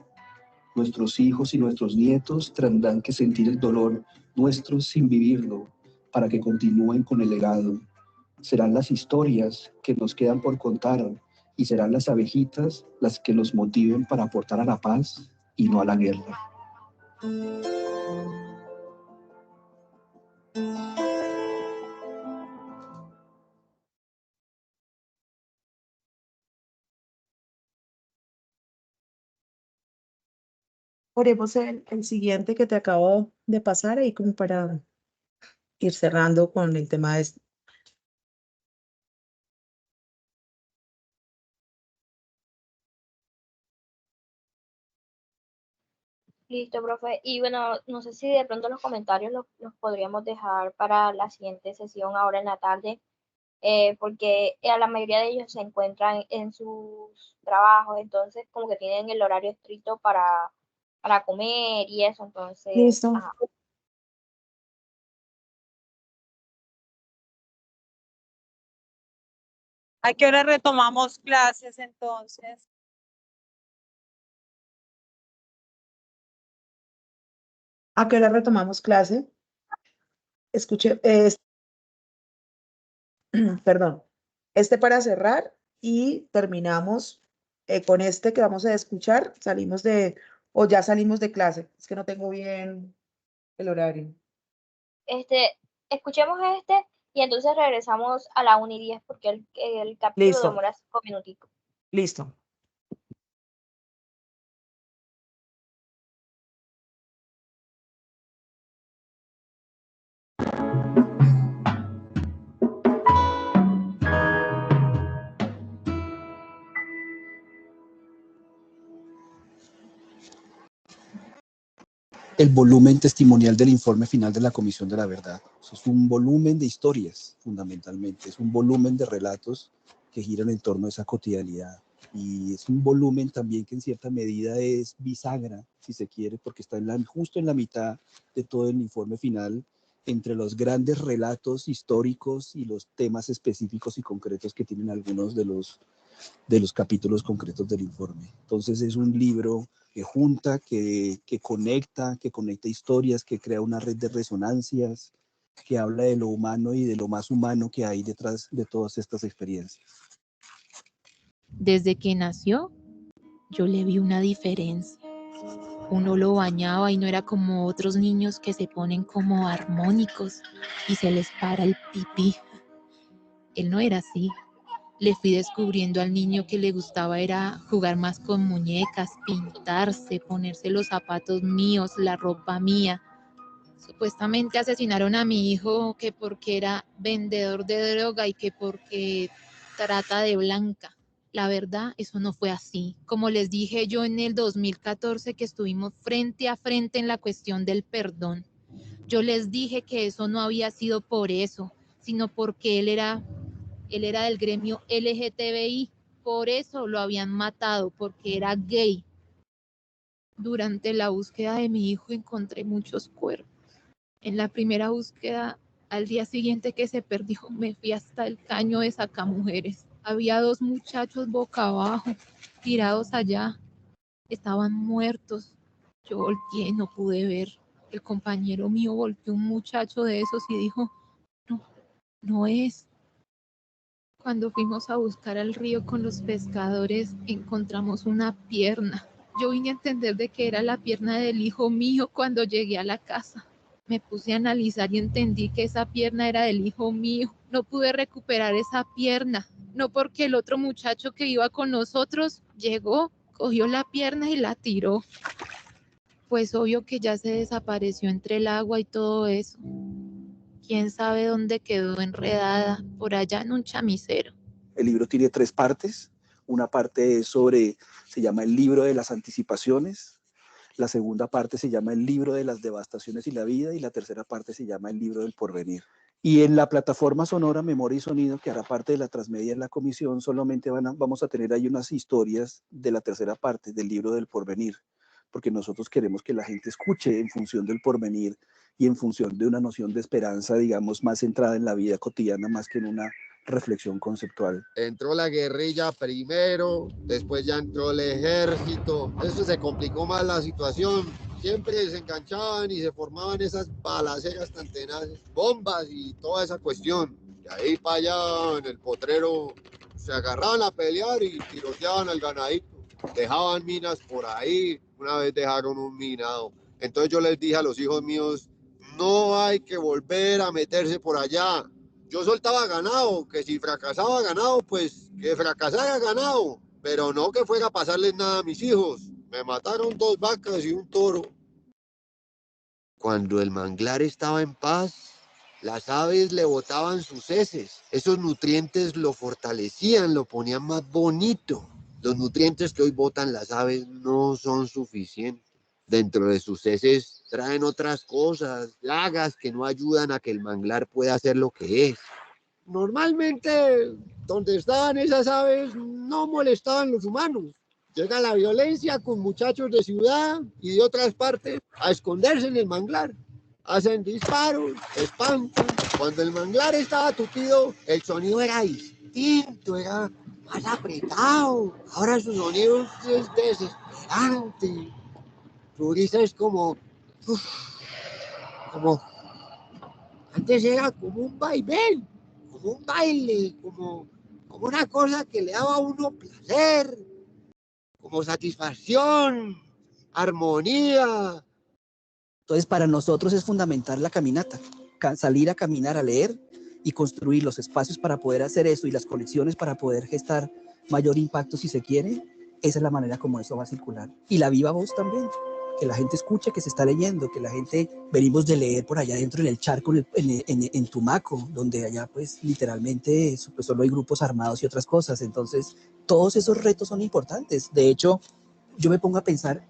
Nuestros hijos y nuestros nietos tendrán que sentir el dolor nuestro sin vivirlo, para que continúen con el legado. Serán las historias que nos quedan por contar, y serán las abejitas las que nos motiven para aportar a la paz y no a la guerra. Oremos el siguiente que te acabo de pasar ahí como para ir cerrando con el tema de... Listo, profe. Y bueno, no sé si de pronto los comentarios los podríamos dejar para la siguiente sesión ahora en la tarde, porque a la mayoría de ellos se encuentran en sus trabajos, entonces como que tienen el horario estricto para comer y eso, entonces, Listo. ajá. ¿A qué hora retomamos clases entonces? ¿A qué hora retomamos clase? Escuche, perdón, para cerrar y terminamos con este que vamos a escuchar. Salimos de, o ya salimos de clase. Es que no tengo bien el horario. Escuchemos y entonces regresamos a la 1:10 porque el capítulo Listo, demora 5 minutitos. listo. El volumen testimonial del informe final de la Comisión de la Verdad. Eso es un volumen de historias, fundamentalmente. Es un volumen de relatos que giran en torno a esa cotidianidad. Y es un volumen también que en cierta medida es bisagra, si se quiere, porque está justo en la mitad de todo el informe final, entre los grandes relatos históricos y los temas específicos y concretos que tienen algunos de los capítulos concretos del informe. Entonces es un libro que junta, que conecta historias, que crea una red de resonancias, que habla de lo humano y de lo más humano que hay detrás de todas estas experiencias. Desde que nació, yo le vi una diferencia. Uno lo bañaba y no era como otros niños que se ponen como armónicos y se les para el pipí. Él no era así. Le fui descubriendo al niño que le gustaba era jugar más con muñecas, pintarse, ponerse los zapatos míos, la ropa mía. Supuestamente asesinaron a mi hijo que porque era vendedor de droga y que porque trata de blanca. La verdad, eso no fue así. Como les dije yo en el 2014 que estuvimos frente a frente en la cuestión del perdón, yo les dije que eso no había sido por eso, sino porque él era del gremio LGTBI, por eso lo habían matado, porque era gay. Durante la búsqueda de mi hijo encontré muchos cuerpos. En la primera búsqueda, al día siguiente que se perdió, me fui hasta el caño de Sacamujeres. Había 2 muchachos boca abajo, tirados allá. Estaban muertos. Yo volteé y no pude ver. El compañero mío volteó un muchacho de esos y dijo, no, no es. Cuando fuimos a buscar al río con los pescadores, encontramos una pierna. Yo vine a entender de que era la pierna del hijo mío cuando llegué a la casa. Me puse a analizar y entendí que esa pierna era del hijo mío. No pude recuperar esa pierna, no porque el otro muchacho que iba con nosotros llegó, cogió la pierna y la tiró. Pues obvio que ya se desapareció entre el agua y todo eso. Quién sabe dónde quedó enredada, por allá en un chamisero. El libro tiene 3 partes. Una parte es se llama el libro de las anticipaciones. La segunda parte se llama el libro de las devastaciones y la vida, y la tercera parte se llama el libro del porvenir. Y en la plataforma sonora Memoria y Sonido, que hará parte de la transmedia en la comisión, solamente vamos a tener ahí unas historias de la tercera parte del libro del porvenir, porque nosotros queremos que la gente escuche en función del porvenir y en función de una noción de esperanza, digamos, más centrada en la vida cotidiana, más que en una reflexión conceptual. Entró la guerrilla primero, después ya entró el ejército, eso se complicó más la situación, siempre se enganchaban y se formaban esas balaceras tan tenaces, bombas y toda esa cuestión, y ahí para allá en el potrero se agarraban a pelear y tiroteaban al ganadito, dejaban minas por ahí, una vez dejaron un minado, entonces yo les dije a los hijos míos, no hay que volver a meterse por allá. Yo soltaba ganado, que si fracasaba ganado, pues que fracasara ganado, pero no que fuera a pasarles nada a mis hijos. Me mataron 2 vacas y un toro. Cuando el manglar estaba en paz, las aves le botaban sus heces. Esos nutrientes lo fortalecían, lo ponían más bonito. Los nutrientes que hoy botan las aves no son suficientes. Dentro de sus heces traen otras cosas, plagas que no ayudan a que el manglar pueda ser lo que es. Normalmente, donde estaban esas aves, no molestaban los humanos. Llega la violencia con muchachos de ciudad y de otras partes a esconderse en el manglar. Hacen disparos, espantan. Cuando el manglar estaba tupido, el sonido era distinto, era más apretado. Ahora su sonido es desesperante. Su risa es como... Antes era como un vaivén, como un baile, como una cosa que le daba a uno placer, como satisfacción, armonía. Entonces, para nosotros es fundamental la caminata, salir a caminar, a leer y construir los espacios para poder hacer eso y las conexiones para poder gestar mayor impacto si se quiere. Esa es la manera como eso va a circular. Y la viva voz también, que la gente escuche que se está leyendo, que la gente, venimos de leer por allá adentro en el charco, en Tumaco, donde allá pues literalmente pues, solo hay grupos armados y otras cosas. Entonces, todos esos retos son importantes. De hecho, yo me pongo a pensar,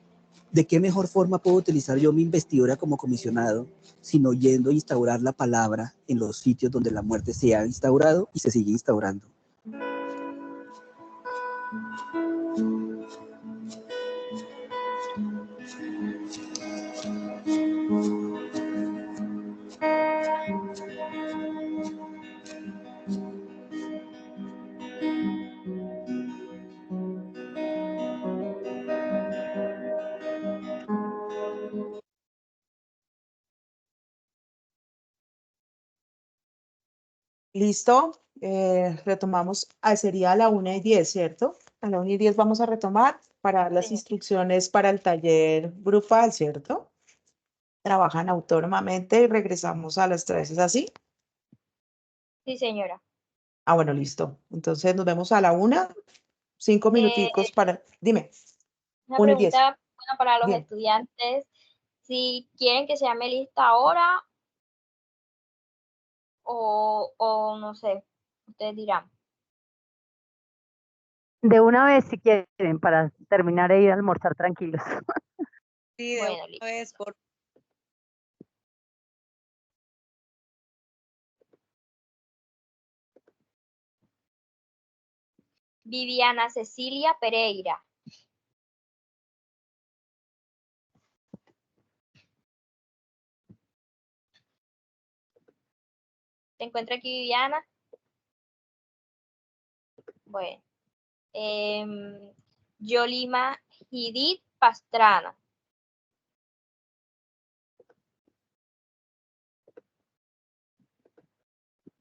¿de qué mejor forma puedo utilizar yo mi investidura como comisionado, sino yendo a instaurar la palabra en los sitios donde la muerte se ha instaurado y se sigue instaurando? Listo, retomamos, sería a la 1:10, ¿cierto? A la 1:10 vamos a retomar para las Sí. instrucciones para el taller grupal, ¿cierto? Trabajan autónomamente y regresamos a las 3, ¿es así? Sí, señora. Ah, bueno, listo. Entonces nos vemos a la 1, 5 minuticos para, dime, Una 1:10. pregunta, bueno, para los Bien. estudiantes, si quieren que se llame lista ahora o no sé, ustedes dirán. De una vez si quieren, para terminar e ir a almorzar tranquilos. Sí, de Bueno, una listo. vez, por Viviana Cecilia Pereira. ¿Se encuentra aquí Viviana? Bueno. Yolima Judith Pastrana.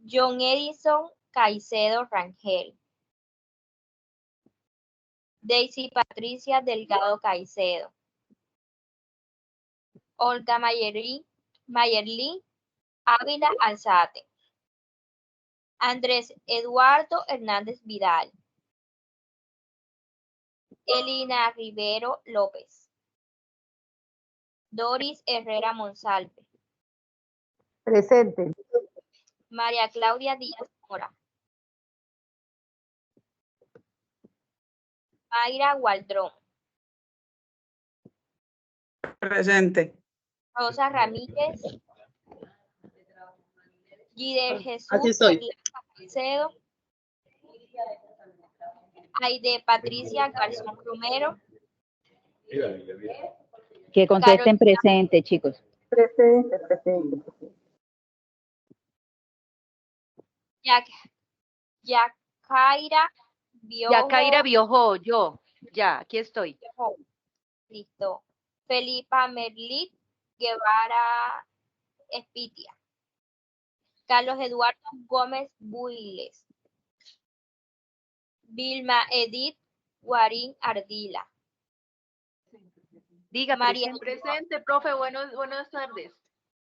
John Edison Caicedo Rangel. Daisy Patricia Delgado Caicedo. Olga Mayerlin Ávila Alzate. Andrés Eduardo Hernández Vidal. Elina Rivero López. Doris Herrera Monsalve. Presente. María Claudia Díaz Mora. Mayra Gualdrón. presente. Rosa Ramírez. Gider Jesús Aquí estoy. Perlaza Caicedo. Aide Patricia Garzón Romero. Que contesten Carolina, presente, chicos. Presente, presente. Yacaira Yacaira Biojo, yo. Ya, aquí estoy. Listo. Felipa Merlit Guevara Espitia. Carlos Eduardo Gómez Builes. Vilma Edith Guarín Ardila. Diga, María presente, profe, buenas tardes.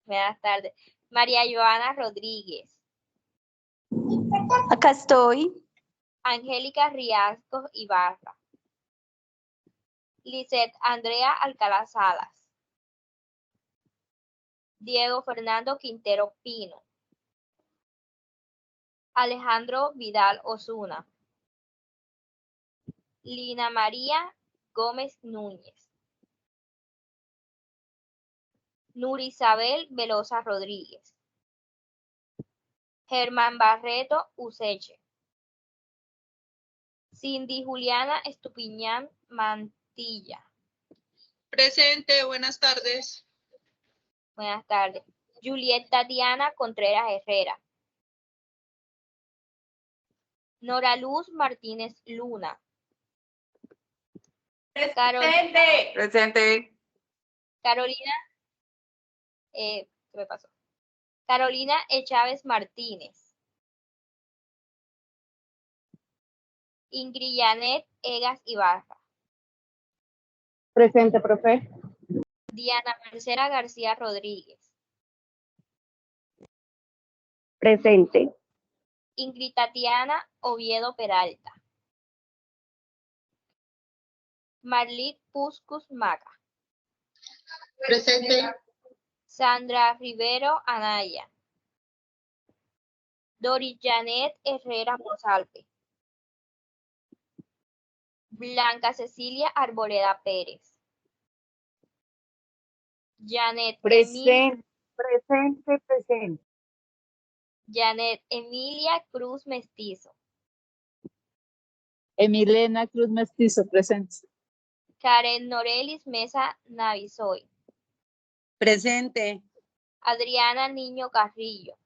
Buenas tardes. María Joana Rodríguez. Acá estoy. Angélica Riascos Ibarra. Lisette Andrea Alcalá Salas. Diego Fernando Quintero Pino. Alejandro Vidal Osuna. Lina María Gómez Núñez. Nurisabel Velosa Rodríguez. Germán Barreto Useche. Cindy Juliana Estupiñán Mantilla. Presente, buenas tardes. Buenas tardes. Juliet Tatiana Contreras Herrera. Nora Luz Martínez Luna. Presente. Presente. Carolina, ¿qué me pasó? Carolina Chávez Martínez. Ingrid Janet Egas Ibarra. Presente, profe. Diana Marcela García Rodríguez. Presente. Ingrid Tatiana Oviedo Peralta. Marlit Puscus Maca. Presente. Sandra Rivero Anaya. Doris Janet Herrera Monsalve. Blanca Cecilia Arboleda Pérez. Janet Presente, presente, presente. Janet Emilia Cruz Mestizo. Emilena Cruz Mestizo, presente. Karen Norelis Mesa Navisoy. Presente. Adriana Niño Carrillo.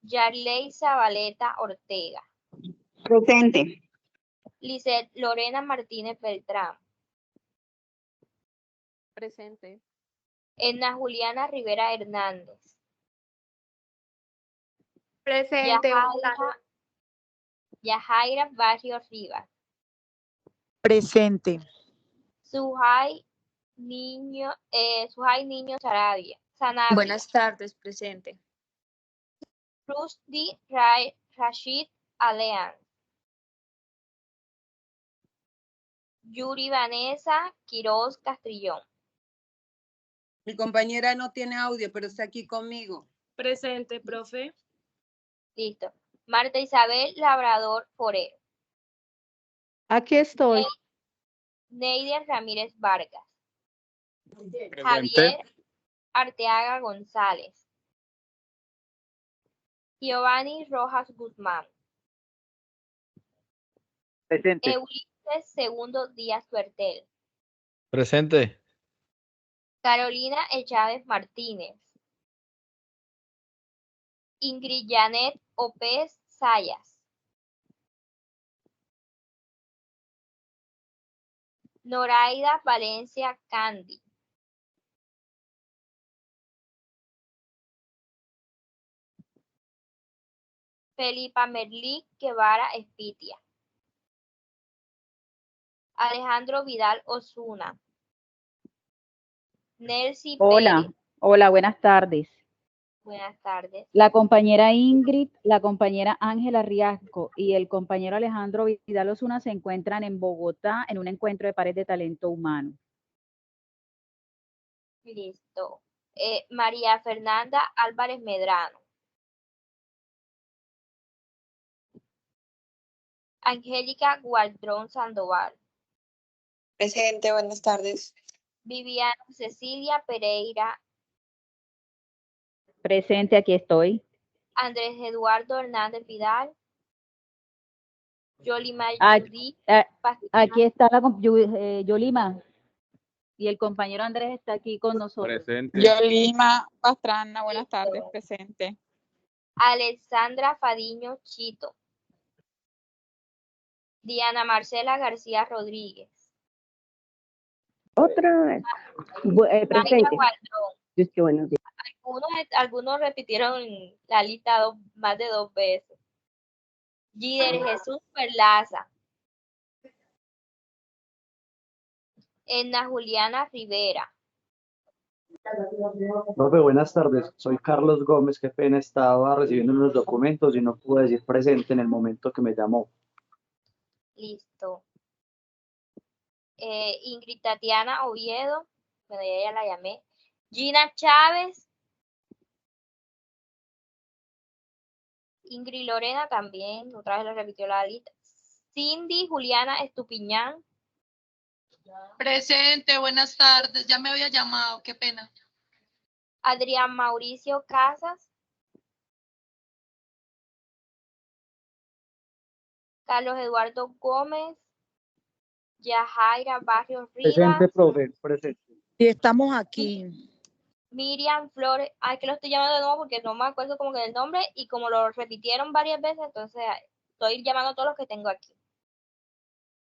Yarley Zabaleta Ortega. Presente. Lisette Lorena Martínez Beltrán. Presente. Edna Juliana Rivera Hernández. Presente. Yajaira Barrio Rivas. Presente. Suhay Niño Sanabria. Buenas tardes, presente. Rusty Rashid Alean. Yuri Vanessa Quiroz Castrillón. Mi compañera no tiene audio, pero está aquí conmigo. Presente, profe. Listo. Marta Isabel Labrador Forero. Aquí estoy. Neider Ramírez Vargas. Presente. Javier Arteaga González. Giovanni Rojas Guzmán. Presente. Ulises Segundo Díaz Suertel. Presente. Carolina Chávez Martínez. Ingrid Janet Opez Sayas. Noraida Valencia Candy. Felipa Merlí Guevara Espitia. Alejandro Vidal Osuna. Nelcy Hola, Pérez. hola, buenas tardes. Buenas tardes. La compañera Ingrid, la compañera Ángela Riasco y el compañero Alejandro Vidal Osuna se encuentran en Bogotá en un encuentro de pares de talento humano. Listo. María Fernanda Álvarez Medrano. Angélica Gualdrón Sandoval. Presente, buenas tardes. Viviana Cecilia Pereira. Presente, aquí estoy. Andrés Eduardo Hernández Vidal. Yolima Aquí, Judy aquí está la Yolima. Y el compañero Andrés está aquí con nosotros. Presente. Yolima Pastrana, buenas Listo. tardes, presente. Alexandra Fadiño Chito. Diana Marcela García Rodríguez. Otra vez. Mayra Presente. Gualdrón. Dios, qué buenos días. Algunos repitieron la lista más de 2 veces. Gider Jesús Perlaza. Edna Juliana Rivera. Profe, buenas tardes. Soy Carlos Gómez. Qué pena, estaba recibiendo unos documentos y no pude decir presente en el momento que me llamó. Listo. Ingrid Tatiana Oviedo. Bueno, ya la llamé. Gina Chávez. Ingrid Lorena también. Otra vez le repitió la lista. Cindy Juliana Estupiñán. Presente, buenas tardes. Ya me había llamado, qué pena. Adrián Mauricio Casas. Carlos Eduardo Gómez. Yajaira Barrios Rivas. Presente, profe, presente. Sí, estamos aquí. Miriam Flores. Ay, que lo estoy llamando de nuevo porque no me acuerdo como que del nombre y como lo repitieron varias veces, entonces estoy llamando a todos los que tengo aquí.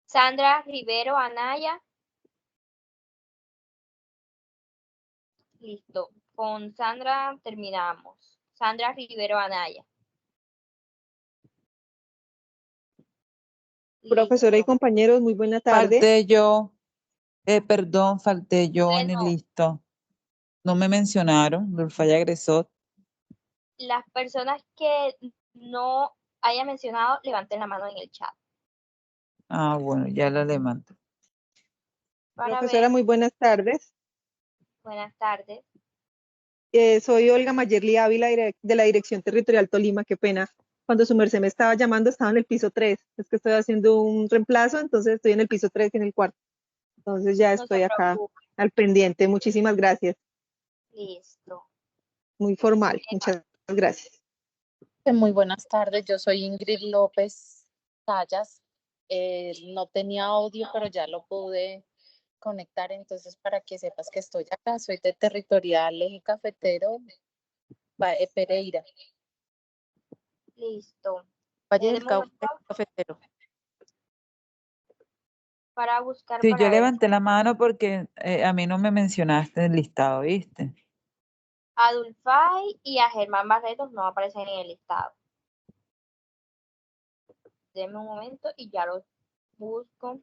Sandra Rivero Anaya. Listo. Con Sandra terminamos. Sandra Rivero Anaya. Profesora y compañeros, muy buena tarde. Falté yo en el listo. No me mencionaron, Dulfaya Gresot. Las personas que no haya mencionado, levanten la mano en el chat. Ah, bueno, ya la levanto. Profesora, muy buenas tardes. Buenas tardes. Soy Olga Mayerly Ávila de la Dirección Territorial Tolima, qué pena. Cuando su merced me estaba llamando, estaba en el piso 3. Es que estoy haciendo un reemplazo, entonces estoy en el piso 3 y en el cuarto. Entonces ya estoy acá al pendiente. Muchísimas gracias. Listo. Muy formal. Muchas gracias. Muy buenas tardes, yo soy Ingrid López Sayas. No tenía audio, pero ya lo pude conectar, entonces para que sepas que estoy acá, soy de Territorial Eje Cafetero, Pereira. Listo. Valle del Cauca Cafetero. Para buscar Sí, para yo ver. levanté la mano porque a mí no me mencionaste en el listado, ¿viste? A Dulfay y a Germán Barretos no aparecen en el listado. Denme un momento y ya los busco.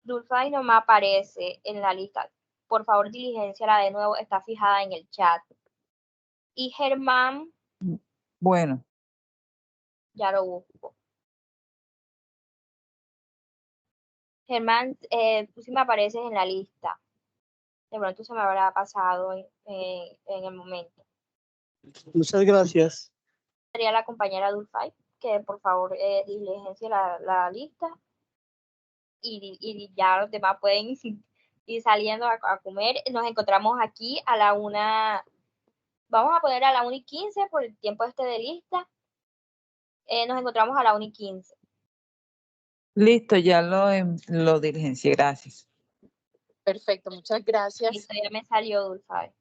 Dulfay no me aparece en la lista. Por favor, diligenciala de nuevo. Está fijada en el chat. Y Germán, Bueno, ya lo busco. Germán, tú sí me apareces en la lista. De pronto se me habrá pasado en el momento. Muchas gracias. Sería la compañera Dulfay, que por favor diligencie la lista. Y ya los demás pueden ir saliendo a comer. Nos encontramos aquí a la 1. Vamos a poner a la 1:15 por el tiempo de lista. Nos encontramos a la 1:15. listo, ya lo diligencié, gracias. Perfecto, muchas gracias. Listo, ya me salió Dulfay.